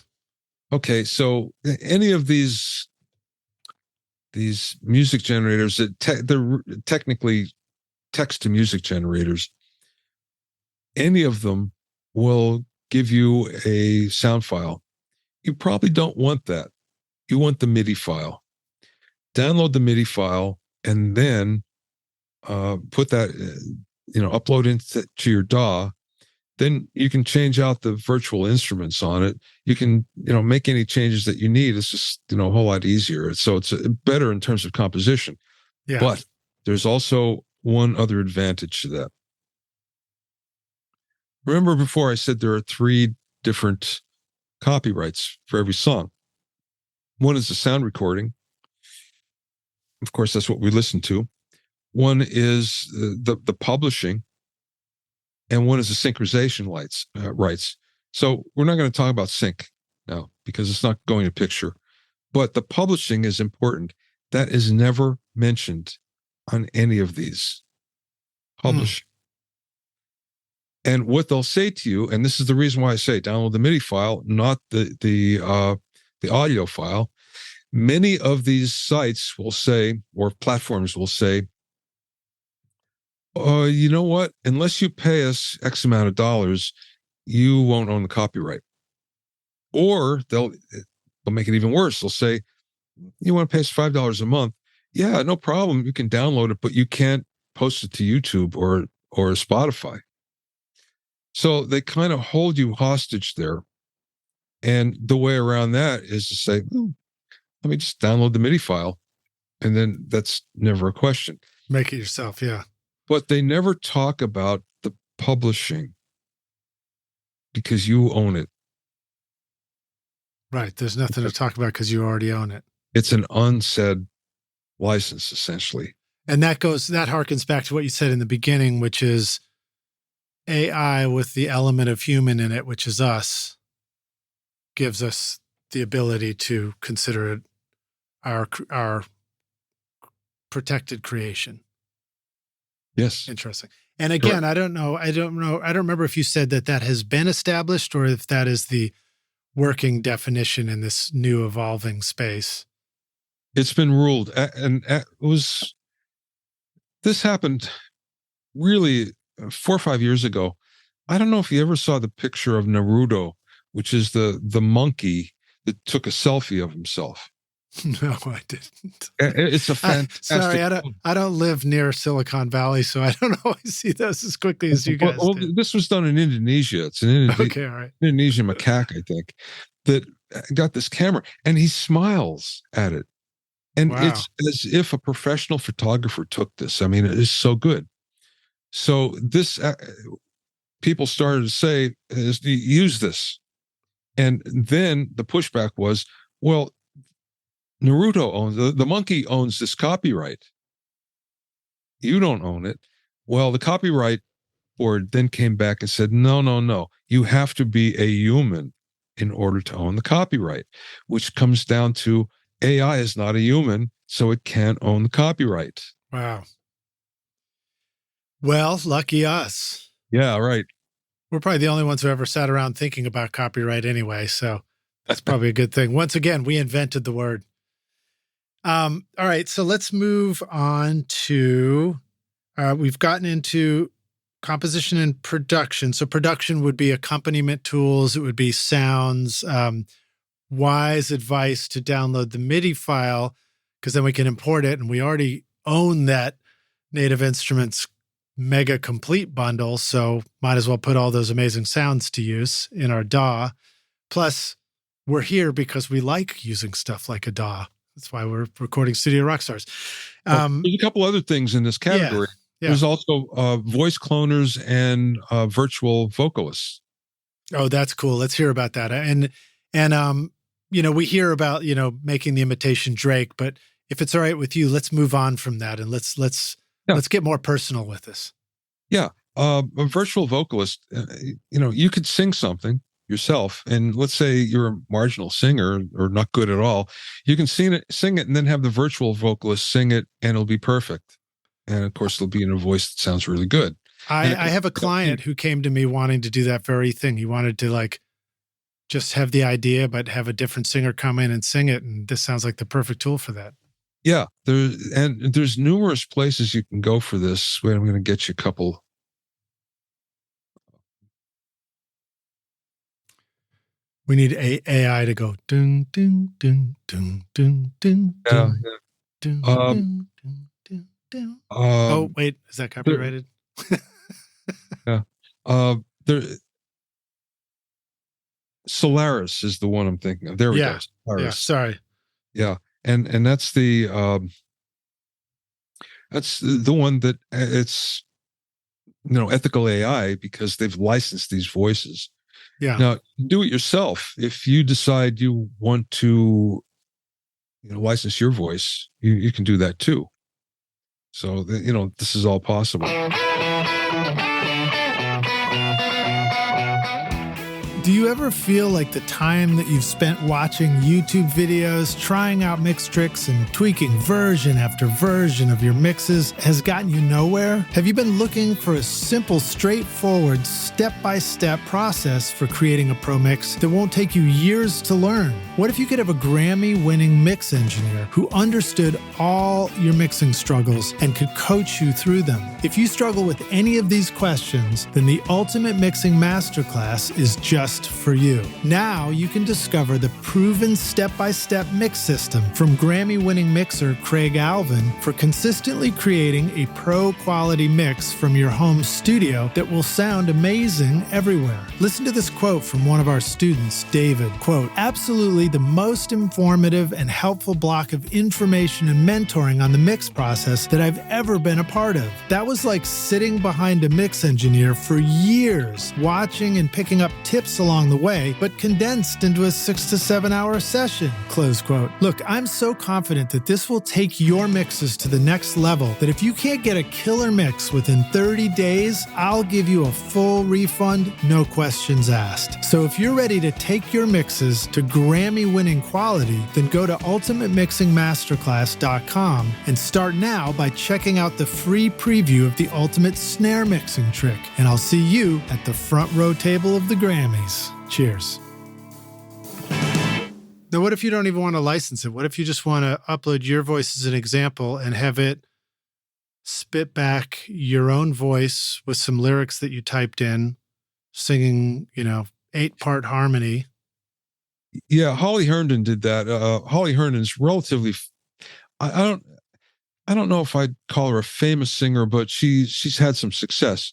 Speaker 2: Okay, so any of these music generators that they're technically text to music generators, any of them will give you a sound file. You probably don't want that. You want the MIDI file. Download the MIDI file and then put that, upload into your DAW. Then you can change out the virtual instruments on it. You can, make any changes that you need. It's just, a whole lot easier. So it's better in terms of composition. Yeah. But there's also one other advantage to that. Remember before I said there are 3 different copyrights for every song. One is the sound recording. Of course, that's what we listen to. One is the publishing, and one is the synchronization rights. So we're not going to talk about sync now because it's not going to picture. But the publishing is important. That is never mentioned on any of these. Publish. And what they'll say to you, and this is the reason why I say download the MIDI file, not the audio file. Many of these sites will say, or platforms will say, you know what? Unless you pay us X amount of dollars, you won't own the copyright. Or they'll make it even worse. They'll say, you want to pay us $5 a month? Yeah, no problem. You can download it, but you can't post it to YouTube or Spotify. So they kind of hold you hostage there. And the way around that is to say, let me just download the MIDI file. And then that's never a question.
Speaker 1: Make it yourself, yeah.
Speaker 2: But they never talk about the publishing because you own it.
Speaker 1: Right. There's nothing to talk about because you already own it.
Speaker 2: It's an unsaid license, essentially.
Speaker 1: And that harkens back to what you said in the beginning, which is AI with the element of human in it, which is us, gives us the ability to consider it our protected creation.
Speaker 2: Yes.
Speaker 1: Interesting. And again, I don't remember if you said that has been established or if that is the working definition in this new evolving space.
Speaker 2: It's been ruled, and this happened really 4 or 5 years ago. I don't know if you ever saw the picture of Naruto, which is the monkey that took a selfie of himself.
Speaker 1: No, I didn't.
Speaker 2: It's a fantastic.
Speaker 1: Sorry, I don't live near Silicon Valley, so I don't always see those as quickly as you guys did.
Speaker 2: This was done in Indonesia. It's an
Speaker 1: okay, all right.
Speaker 2: Indonesian macaque, I think, that got this camera, and he smiles at it. And
Speaker 1: wow.
Speaker 2: It's as if a professional photographer took this. I mean, it is so good. So this, people started to say, use this. And then the pushback was, well, Naruto owns, the monkey owns this copyright. You don't own it. Well, the copyright board then came back and said, no. You have to be a human in order to own the copyright, which comes down to AI is not a human, so it can't own the copyright.
Speaker 1: Wow. Well, lucky us.
Speaker 2: Yeah, right.
Speaker 1: We're probably the only ones who ever sat around thinking about copyright anyway, so that's probably a good thing. Once again, we invented the word. All right, so let's move on to, we've gotten into composition and production. So production would be accompaniment tools. It would be sounds, wise advice to download the MIDI file, because then we can import it. And we already own that Native Instruments Mega Complete bundle. So might as well put all those amazing sounds to use in our DAW. Plus, we're here because we like using stuff like a DAW. That's why we're recording Studio Rockstars.
Speaker 2: There's a couple other things in this category. Yeah. There's also voice cloners and virtual vocalists.
Speaker 1: Oh, that's cool. Let's hear about that. And we hear about, making the imitation Drake, but if it's all right with you, let's move on from that and let's get more personal with this. Yeah.
Speaker 2: A virtual vocalist, you could sing something yourself, and let's say you're a marginal singer or not good at all, you can sing it and then have the virtual vocalist sing it and it'll be perfect. And of course, it'll be in a voice that sounds really good.
Speaker 1: I have a client who came to me wanting to do that very thing. He wanted to just have the idea, but have a different singer come in and sing it. And this sounds like the perfect tool for that.
Speaker 2: Yeah. There's numerous places you can go for this. Wait, I'm going to get you a couple.
Speaker 1: We need AI to go ding ding ding ding ding ding.
Speaker 2: Yeah.
Speaker 1: Ding, ding, ding, ding. Oh wait, is that copyrighted?
Speaker 2: Yeah. Solaris is the one I'm thinking of. There we go. Solaris.
Speaker 1: Yeah. Sorry.
Speaker 2: Yeah, and that's the one that it's ethical AI because they've licensed these voices.
Speaker 1: Yeah.
Speaker 2: Now, do it yourself. If you decide you want to, license your voice, you can do that too. So, this is all possible.
Speaker 1: Do you ever feel like the time that you've spent watching YouTube videos, trying out mix tricks, and tweaking version after version of your mixes has gotten you nowhere? Have you been looking for a simple, straightforward, step-by-step process for creating a pro mix that won't take you years to learn? What if you could have a Grammy-winning mix engineer who understood all your mixing struggles and could coach you through them? If you struggle with any of these questions, then the Ultimate Mixing Masterclass is just for you. Now you can discover the proven step-by-step mix system from Grammy-winning mixer Craig Alvin for consistently creating a pro-quality mix from your home studio that will sound amazing everywhere. Listen to this quote from one of our students, David, quote, "Absolutely the most informative and helpful block of information and mentoring on the mix process that I've ever been a part of. That was like sitting behind a mix engineer for years, watching and picking up tips along the way, but condensed into a 6 to 7 hour session," close quote. Look, I'm so confident that this will take your mixes to the next level that if you can't get a killer mix within 30 days, I'll give you a full refund, no questions asked. So if you're ready to take your mixes to Grammy-winning quality, then go to ultimatemixingmasterclass.com and start now by checking out the free preview of the ultimate snare mixing trick. And I'll see you at the front row table of the Grammys. Cheers. Now, what if you don't even want to license it? What if you just want to upload your voice as an example and have it spit back your own voice with some lyrics that you typed in, singing, 8-part harmony?
Speaker 2: Yeah, Holly Herndon did that. Holly Herndon's relatively, I don't know if I'd call her a famous singer, but she's had some success.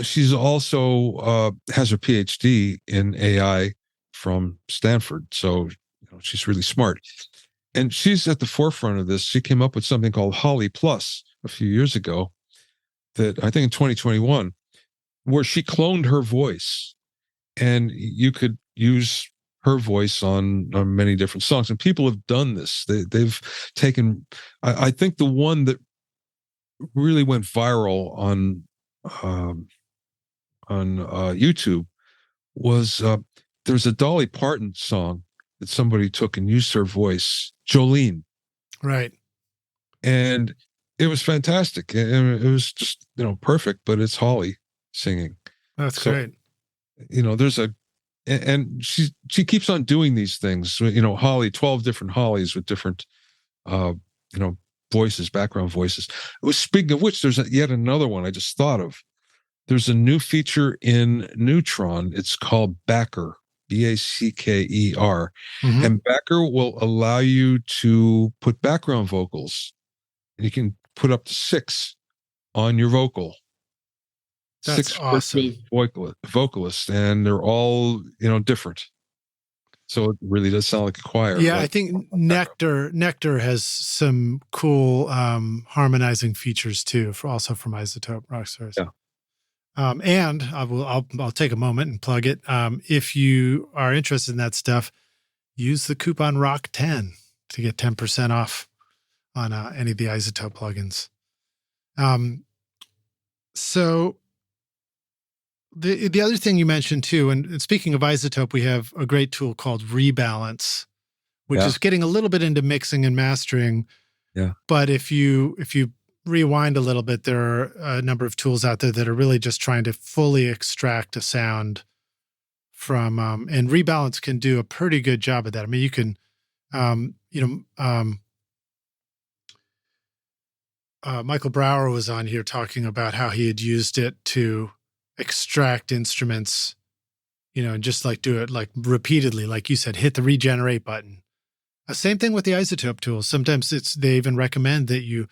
Speaker 2: She's also has her PhD in AI from Stanford, so she's really smart. And she's at the forefront of this. She came up with something called Holly Plus a few years ago, that I think in 2021, where she cloned her voice, and you could use her voice on many different songs. And people have done this. They've taken, I think the one that really went viral on YouTube was there's a Dolly Parton song that somebody took and used her voice, Jolene.
Speaker 1: Right. And
Speaker 2: it was fantastic. It was just, perfect, but it's Holly singing.
Speaker 1: That's great.
Speaker 2: There's and she keeps on doing these things. Holly, 12 different Hollies with different, voices, background voices. Speaking of which, there's yet another one I just thought of. There's a new feature in Neutron. It's called Backer, Backer.
Speaker 1: Mm-hmm.
Speaker 2: And Backer will allow you to put background vocals. And you can put up to 6 on your vocal.
Speaker 1: That's
Speaker 2: 6
Speaker 1: awesome.
Speaker 2: vocalists, and they're all, different. So it really does sound like a choir.
Speaker 1: Yeah, I think Nectar has some cool harmonizing features too, also from Isotope Rockstars.
Speaker 2: Yeah.
Speaker 1: And I'll take a moment and plug it. If you are interested in that stuff, use the coupon ROCK10 to get 10% off on any of the Isotope plugins. So the other thing you mentioned too, and speaking of Isotope, we have a great tool called Rebalance, which is getting a little bit into mixing and mastering.
Speaker 2: Yeah.
Speaker 1: But if you rewind a little bit, there are a number of tools out there that are really just trying to fully extract a sound from, and Rebalance can do a pretty good job of that. I mean, you can, Michael Brower was on here talking about how he had used it to extract instruments, and just like do it like repeatedly, like you said, hit the regenerate button. Same thing with the Isotope tools. Sometimes they even recommend that you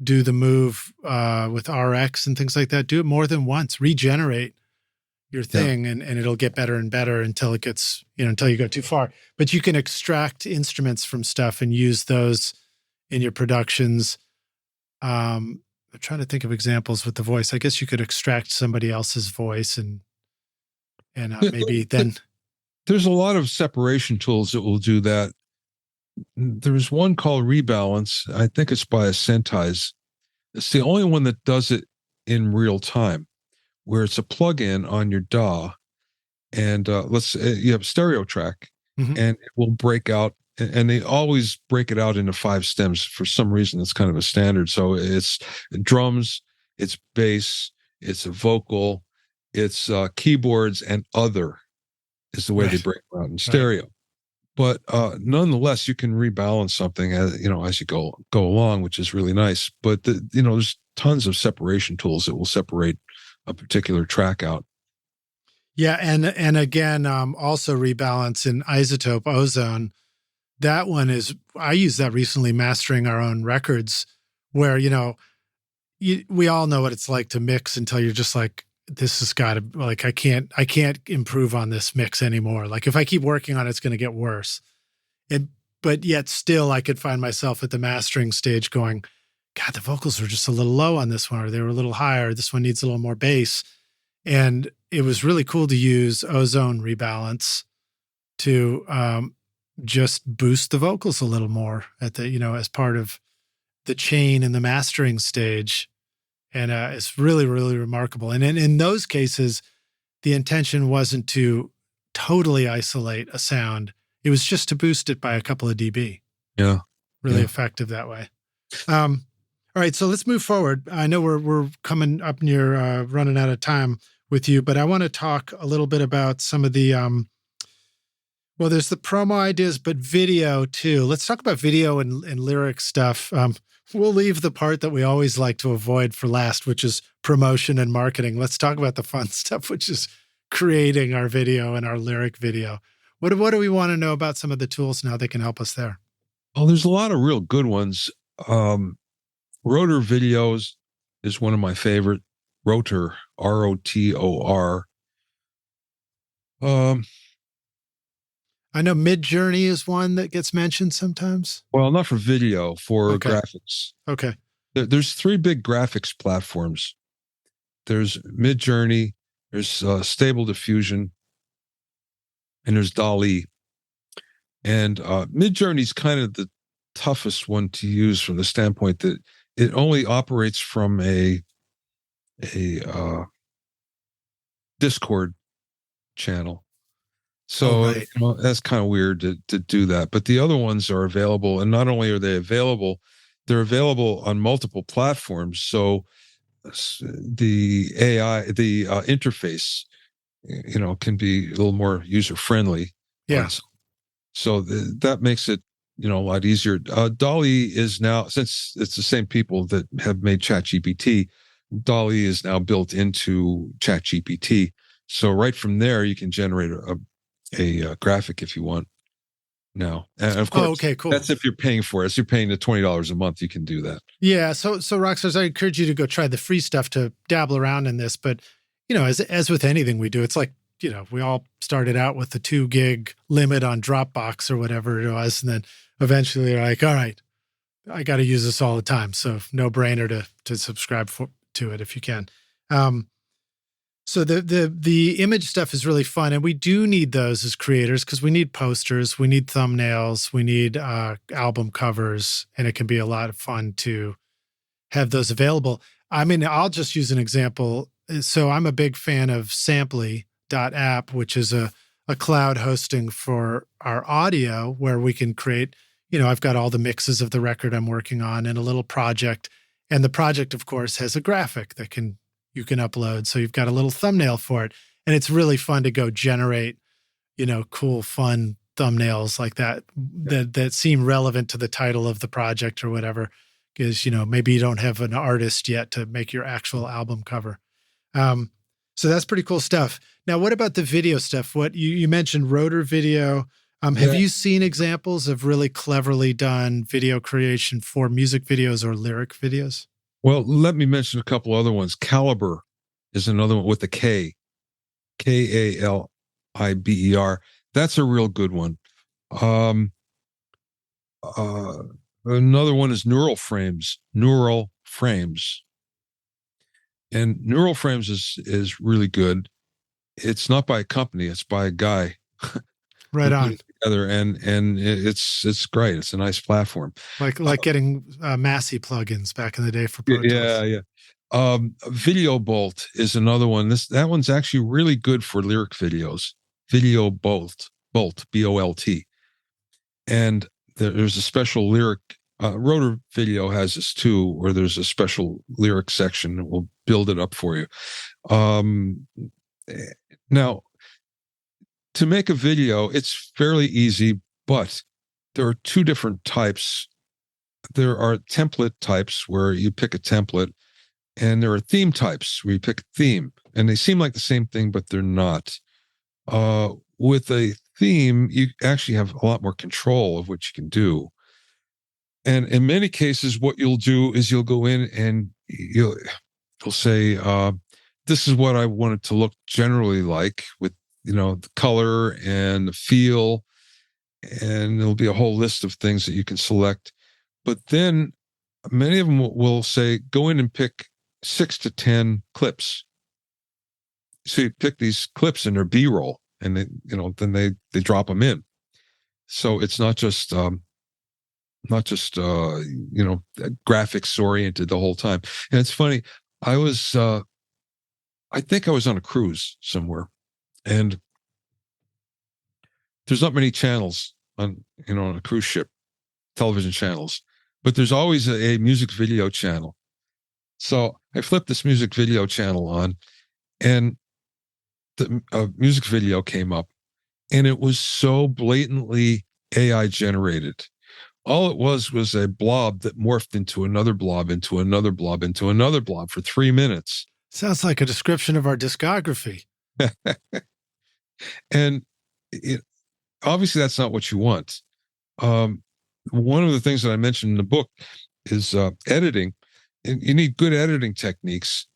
Speaker 1: do the move with RX and things like that. Do it more than once, regenerate your thing, and it'll get better and better until it gets, until you go too far. But you can extract instruments from stuff and use those in your productions. I'm trying to think of examples with the voice. I guess you could extract somebody else's voice and maybe then.
Speaker 2: There's a lot of separation tools that will do that. There's one called Rebalance. I think it's by Ascentize. It's the only one that does it in real time, where it's a plug-in on your DAW, and you have a stereo track, and it will break out. And they always break it out into 5 stems. For some reason, it's kind of a standard. So it's drums, it's bass, it's a vocal, it's keyboards, and other is the way they break it out in stereo. But nonetheless, you can rebalance something as you go along, which is really nice. But there's tons of separation tools that will separate a particular track out.
Speaker 1: Yeah, and again, also rebalance in isotope ozone. That one is, I used that recently mastering our own records, where we all know what it's like to mix until you're just like, this has got to, like, I can't improve on this mix anymore. Like if I keep working on it, it's going to get worse. But yet still I could find myself at the mastering stage going, God, the vocals were just a little low on this one, or they were a little higher. This one needs a little more bass. And it was really cool to use ozone rebalance to just boost the vocals a little more at the, as part of the chain in the mastering stage. And it's really, really remarkable. And in those cases, the intention wasn't to totally isolate a sound. It was just to boost it by a couple of dB.
Speaker 2: Yeah.
Speaker 1: Really effective that way. All right, so let's move forward. I know we're coming up near running out of time with you, but I want to talk a little bit about some of the, there's the promo ideas, but video too. Let's talk about video and lyric stuff. We'll leave the part that we always like to avoid for last, which is promotion and marketing. Let's talk about the fun stuff, which is creating our video and our lyric video. What do we want to know about some of the tools and how they can help us there?
Speaker 2: Oh, there's a lot of real good ones. Rotor Videos is one of my favorite. Rotor, ROTOR.
Speaker 1: I know Midjourney is one that gets mentioned sometimes.
Speaker 2: Well, not for video, for graphics.
Speaker 1: Okay.
Speaker 2: There's 3 big graphics platforms. There's Midjourney, there's Stable Diffusion, and there's DALL-E. And Midjourney's kind of the toughest one to use from the standpoint that it only operates from a Discord channel. So that's kind of weird to do that. But the other ones are available, and not only are they available, they're available on multiple platforms. So the interface, can be a little more user friendly.
Speaker 1: Yeah.
Speaker 2: So that makes it, a lot easier. DALL-E is now, since it's the same people that have made ChatGPT, DALL-E is now built into ChatGPT. So right from there, you can generate a graphic if you want now. And of course,
Speaker 1: okay, cool.
Speaker 2: That's if you're paying for it. If you're paying the $20 a month, you can do that.
Speaker 1: Yeah. So Rockstars, I encourage you to go try the free stuff to dabble around in this. But, as with anything we do, it's like, we all started out with the 2 gig limit on Dropbox or whatever it was. And then eventually you're like, all right, I got to use this all the time. So no brainer to subscribe to it if you can. So the image stuff is really fun. And we do need those as creators because we need posters, we need thumbnails, we need album covers, and it can be a lot of fun to have those available. I mean, I'll just use an example. So I'm a big fan of Samply.app, which is a cloud hosting for our audio where we can create, I've got all the mixes of the record I'm working on in a little project. And the project, of course, has a graphic that you can upload. So you've got a little thumbnail for it. And it's really fun to go generate, cool, fun thumbnails like that seem relevant to the title of the project or whatever. Because, maybe you don't have an artist yet to make your actual album cover. So that's pretty cool stuff. Now, what about the video stuff? What you mentioned Rotor Video. Have you seen examples of really cleverly done video creation for music videos or lyric videos?
Speaker 2: Well, let me mention a couple other ones. Caliber is another one with a K, Kaliber. That's a real good one. Another one is Neural Frames. And Neural Frames is really good. It's not by a company; it's by a guy.
Speaker 1: Right on.
Speaker 2: Together, and it's great. It's a nice platform.
Speaker 1: Like getting Massey plugins back in the day for Pro Tools.
Speaker 2: Yeah. Video Bolt is another one. That one's actually really good for lyric videos. Video Bolt, Bolt. And there's a special lyric. Rotor Video has this too, where there's a special lyric section that will build it up for you. Now, to make a video, it's fairly easy, but there are 2 different types. There are template types where you pick a template, and there are theme types where you pick a theme. And they seem like the same thing, but they're not. With a theme, you actually have a lot more control of what you can do. And in many cases, what you'll do is you'll go in and you'll say, this is what I want it to look generally like, with, the color and the feel. And there'll be a whole list of things that you can select. But then many of them will say, go in and pick 6 to 10 clips. So you pick these clips and they're B-roll, and then they drop them in. So it's not just graphics oriented the whole time. And it's funny, I think I was on a cruise somewhere, and there's not many channels on a cruise ship, television channels, but there's always a music video channel. So I flipped this music video channel on, and the music video came up, and it was so blatantly AI generated. All it was a blob that morphed into another blob, into another blob, into another blob for 3 minutes.
Speaker 1: Sounds like a description of our discography.
Speaker 2: And obviously that's not what you want. One of the things that I mentioned in the book is editing. And you need good editing techniques.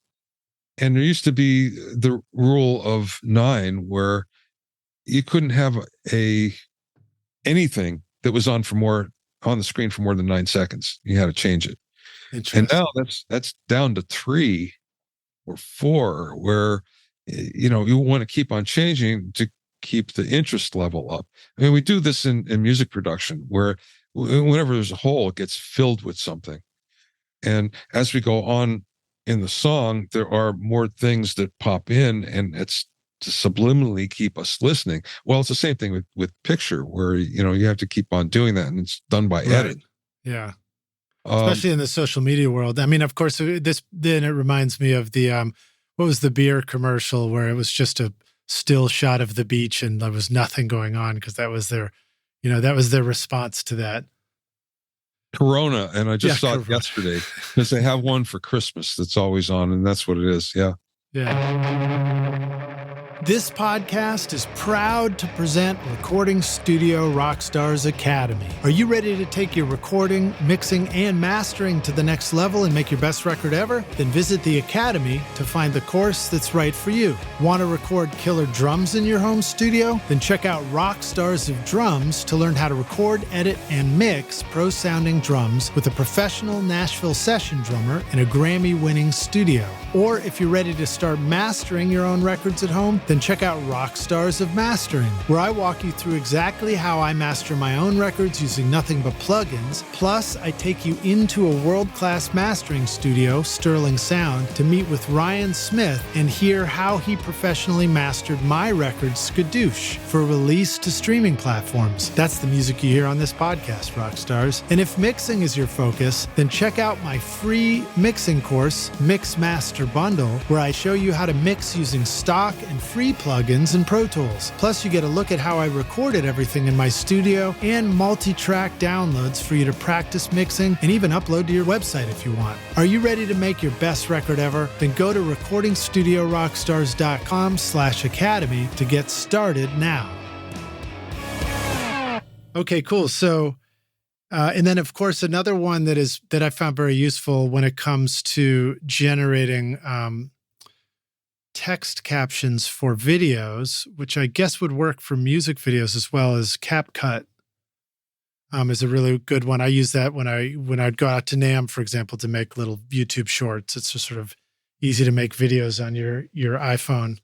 Speaker 2: And there used to be the rule of 9, where you couldn't have anything that was on the screen for more than 9 seconds. You had to change it. And now that's down to 3 or 4, where you want to keep on changing to keep the interest level up. I mean, we do this in music production, where whenever there's a hole, it gets filled with something. And as we go on in the song, there are more things that pop in, and it's to subliminally keep us listening. Well, it's the same thing with picture, where you have to keep on doing that, and it's done by edit.
Speaker 1: Yeah. Especially in the social media world. I mean, of course, then it reminds me of the what was the beer commercial where it was just a still shot of the beach and there was nothing going on, because that was their response to that.
Speaker 2: Corona, and I just saw it yesterday, because they have one for Christmas that's always on, and that's what it is. Yeah.
Speaker 1: This podcast is proud to present Recording Studio Rockstars Academy. Are you ready to take your recording, mixing, and mastering to the next level and make your best record ever? Then visit the Academy to find the course that's right for you. Want to record killer drums in your home studio? Then check out Rockstars of Drums to learn how to record, edit, and mix pro-sounding drums with a professional Nashville session drummer in a Grammy-winning studio. Or if you're ready to start mastering your own records at home, then check out Rockstars of Mastering, where I walk you through exactly how I master my own records using nothing but plugins. Plus, I take you into a world-class mastering studio, Sterling Sound, to meet with Ryan Smith and hear how he professionally mastered my record, Skadoosh, for release to streaming platforms. That's the music you hear on this podcast, Rockstars. And if mixing is your focus, then check out my free mixing course, Mix Master Bundle, where I show you how to mix using stock and free plugins and Pro Tools. Plus, you get a look at how I recorded everything in my studio and multi-track downloads for you to practice mixing and even upload to your website if you want. Are you ready to make your best record ever? Then go to recordingstudiorockstars.com/academy to get started now. Okay, cool. So, and then of course, another one that I found very useful when it comes to generating text captions for videos, which I guess would work for music videos as well, as CapCut is a really good one. I use that when I'd go out to NAMM, for example, to make little YouTube shorts. It's just sort of easy to make videos on your iPhone.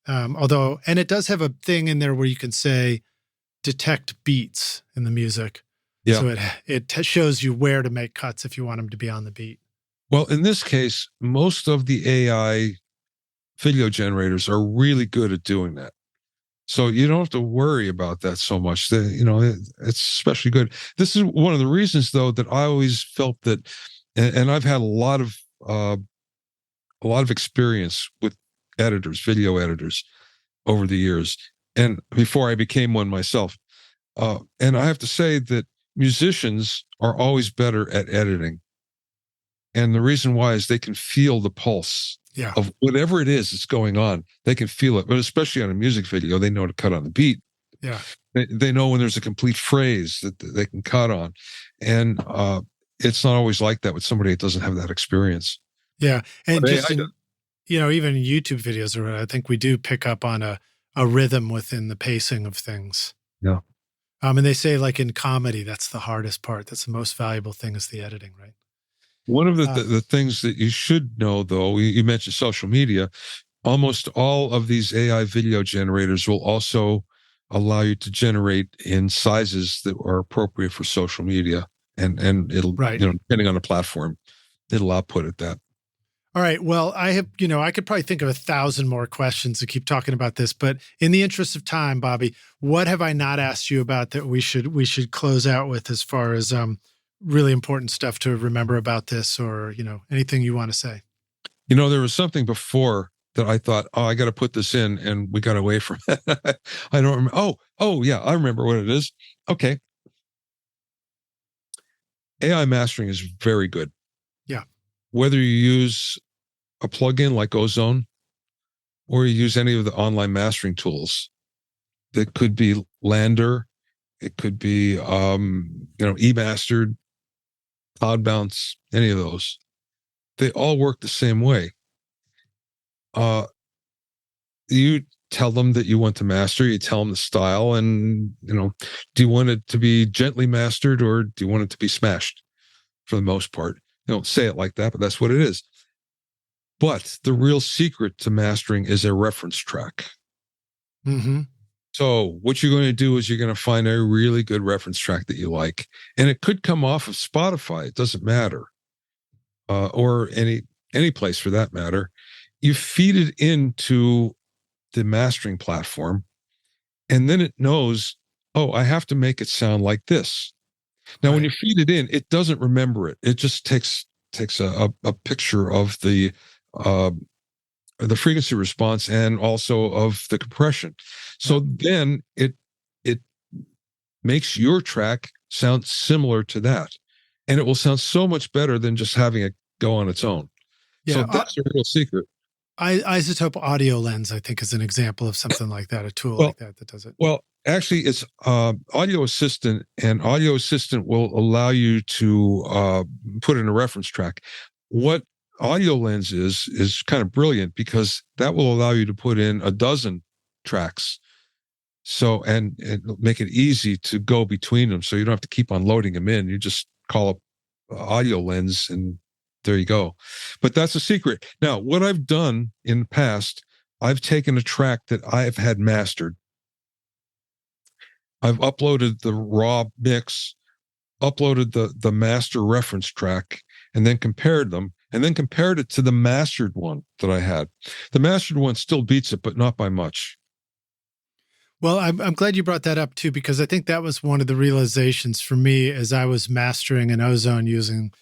Speaker 1: And it does have a thing in there where you can say detect beats in the music. Yeah. So it shows you where to make cuts if you want them to be on the beat.
Speaker 2: Well, in this case, most of the AI video generators are really good at doing that. So you don't have to worry about that so much. It's especially good. This is one of the reasons, though, that I always felt that, and I've had a lot of experience with editors, video editors, over the years, and before I became one myself. And I have to say that musicians are always better at editing. And the reason why is they can feel the pulse.
Speaker 1: Yeah.
Speaker 2: of whatever it is that's going on. They can feel it, but especially on a music video, they know to cut on the beat.
Speaker 1: Yeah.
Speaker 2: They know when there's a complete phrase that they can cut on. And it's not always like that with somebody that doesn't have that experience.
Speaker 1: Yeah. And
Speaker 2: But
Speaker 1: just
Speaker 2: AI
Speaker 1: in, even YouTube videos, or I think we do pick up on a rhythm within the pacing of things.
Speaker 2: Yeah.
Speaker 1: And they say, like, in comedy, that's the hardest part. That's the most valuable thing, is the editing, right?
Speaker 2: One of the things that you should know, though, you mentioned social media. Almost all of these AI video generators will also allow you to generate in sizes that are appropriate for social media, and it'll,
Speaker 1: right,
Speaker 2: depending on the platform, it'll output at that.
Speaker 1: All right. Well, I have, I could probably think of 1,000 more questions to keep talking about this, but in the interest of time, Bobby, what have I not asked you about that we should close out with, as far as really important stuff to remember about this, or anything you want to say?
Speaker 2: There was something before that I thought, I got to put this in, and we got away from it. I don't remember. Oh, yeah, I remember what it is. Okay. AI mastering is very good.
Speaker 1: Yeah.
Speaker 2: Whether you use a plugin like Ozone, or you use any of the online mastering tools, that could be Lander, it could be eMastered, Cloud Bounce, any of those. They all work the same way. You tell them that you want to master, you tell them the style, and do you want it to be gently mastered, or do you want it to be smashed? For the most part, you don't say it like that, but that's what it is. But the real secret to mastering is a reference track.
Speaker 1: Mm-hmm.
Speaker 2: So what you're going to do is you're going to find a really good reference track that you like, and it could come off of Spotify. It doesn't matter, or any place for that matter. You feed it into the mastering platform, and then it knows, I have to make it sound like this. Now, when you feed it in, it doesn't remember it. It just takes a picture of the frequency response, and also of the compression. So then it makes your track sound similar to that, and it will sound so much better than just having it go on its own. Yeah, so that's a real secret.
Speaker 1: Isotope Audio Lens, I think, is an example of something like that, a tool like that does it.
Speaker 2: Well, actually, it's Audio Assistant, and Audio Assistant will allow you to put in a reference track. What Audio Lens is kind of brilliant, because that will allow you to put in 12 tracks. So, and make it easy to go between them. So you don't have to keep on loading them in. You just call up Audio Lens, and there you go. But that's a secret. Now, what I've done in the past, I've taken a track that I've had mastered. I've uploaded the raw mix, uploaded the master reference track, and then compared them, and then compared it to the mastered one that I had. The mastered one still beats it, but not by much.
Speaker 1: Well, I'm glad you brought that up too, because I think that was one of the realizations for me as I was mastering in Ozone using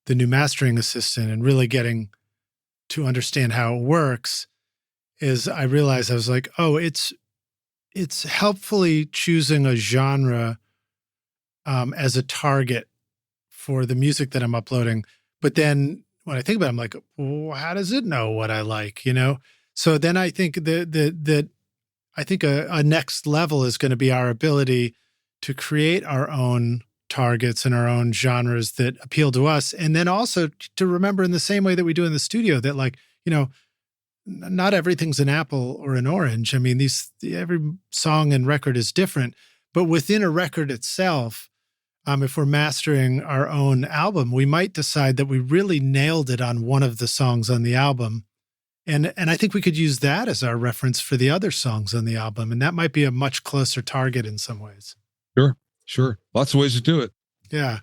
Speaker 1: the new mastering assistant and really getting to understand how it works, is I realized I was like, it's helpfully choosing a genre as a target for the music that I'm uploading. But then when I think about it, I'm like, well, how does it know what I like? So then I think that a next level is going to be our ability to create our own targets and our own genres that appeal to us. And then also to remember, in the same way that we do in the studio, that, like, not everything's an apple or an orange. I mean, every song and record is different, but within a record itself, if we're mastering our own album, we might decide that we really nailed it on one of the songs on the album. And I think we could use that as our reference for the other songs on the album. And that might be a much closer target in some ways.
Speaker 2: Sure. Lots of ways to do it.
Speaker 1: Yeah.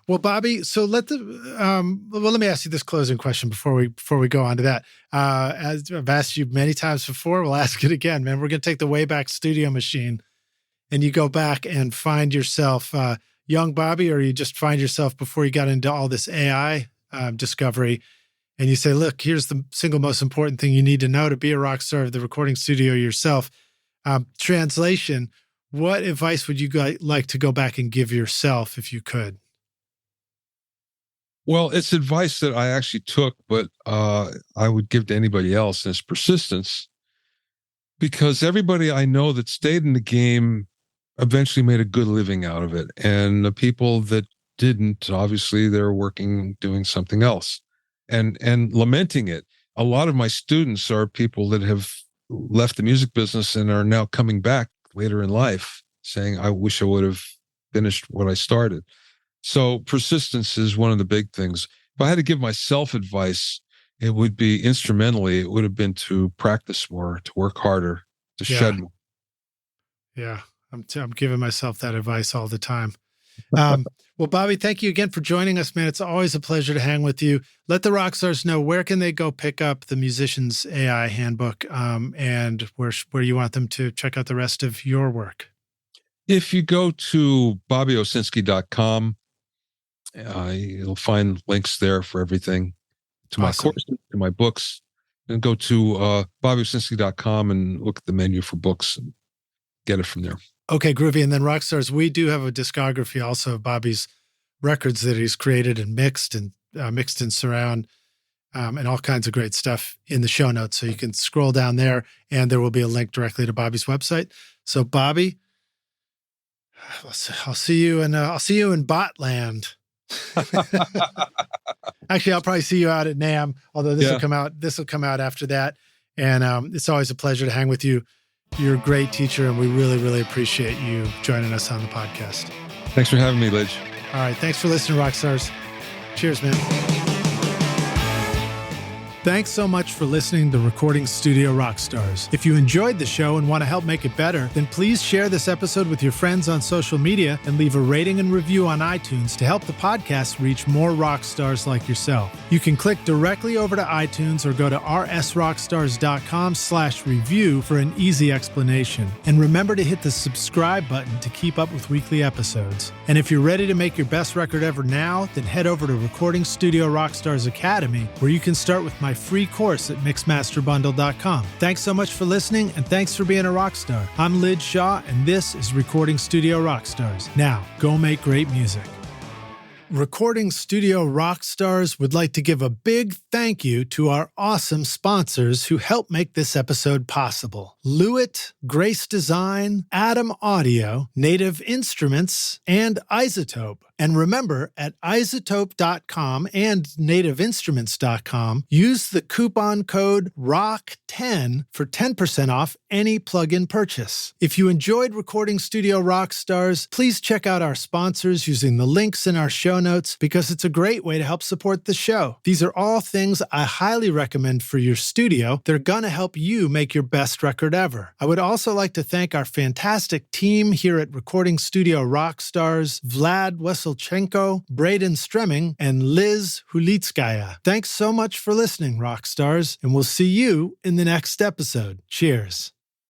Speaker 1: Well, Bobby, so let me ask you this closing question before we go on to that. As I've asked you many times before, we'll ask it again, man. We're going to take the Wayback Studio machine, and you go back and find yourself young Bobby, or you just find yourself before you got into all this AI discovery, and you say, look, here's the single most important thing you need to know to be a rock star of the recording studio yourself. Translation: what advice would you like to go back and give yourself if you could?
Speaker 2: Well, it's advice that I actually took, but I would give to anybody else, and it's persistence. Because everybody I know that stayed in the game eventually made a good living out of it. And the people that didn't, obviously they're working, doing something else and lamenting it. A lot of my students are people that have left the music business and are now coming back later in life saying, I wish I would have finished what I started. So persistence is one of the big things. If I had to give myself advice, it would be instrumentally, it would have been to practice more, to work harder, to shed more.
Speaker 1: Yeah. I'm giving myself that advice all the time. Well, Bobby, thank you again for joining us, man. It's always a pleasure to hang with you. Let the rock stars know, where can they go pick up the Musician's AI Handbook, and where you want them to check out the rest of your work.
Speaker 2: If you go to bobbyowsinski.com, you'll find links there for everything, to my courses, to my books. And go to bobbyowsinski.com and look at the menu for books and get it from there. Okay,
Speaker 1: groovy. And then Rockstars, we do have a discography also of Bobby's records that he's created and mixed in surround, and all kinds of great stuff in the show notes. So you can scroll down there and there will be a link directly to Bobby's website. So Bobby, I'll see you in Botland. Actually, I'll probably see you out at NAMM, although this will come out after that. And it's always a pleasure to hang with you. You're a great teacher, and we really, really appreciate you joining us on the podcast.
Speaker 2: Thanks for having me, Lidge.
Speaker 1: All right. Thanks for listening, Rockstars. Cheers, man. Thanks so much for listening to Recording Studio Rockstars. If you enjoyed the show and want to help make it better, then please share this episode with your friends on social media and leave a rating and review on iTunes to help the podcast reach more rock stars like yourself. You can click directly over to iTunes or go to rsrockstars.com/review for an easy explanation. And remember to hit the subscribe button to keep up with weekly episodes. And if you're ready to make your best record ever now, then head over to Recording Studio Rockstars Academy, where you can start with my free course at mixmasterbundle.com. Thanks so much for listening, and thanks for being a rock star. I'm Lid Shaw, and this is Recording Studio Rockstars. Now, go make great music. Recording Studio Rockstars would like to give a big thank you to our awesome sponsors who help make this episode possible. Lewitt, Grace Design, Atom Audio, Native Instruments, and Isotope. And remember, at isotope.com and nativeinstruments.com, use the coupon code ROCK10 for 10% off any plug-in purchase. If you enjoyed Recording Studio Rockstars, please check out our sponsors using the links in our show notes, because it's a great way to help support the show. These are all things I highly recommend for your studio. They're going to help you make your best record ever. I would also like to thank our fantastic team here at Recording Studio Rockstars, Vlad Weselchenko, Braden Stremming, and Liz Hulitskaya. Thanks so much for listening, Rockstars, and we'll see you in the next episode. Cheers.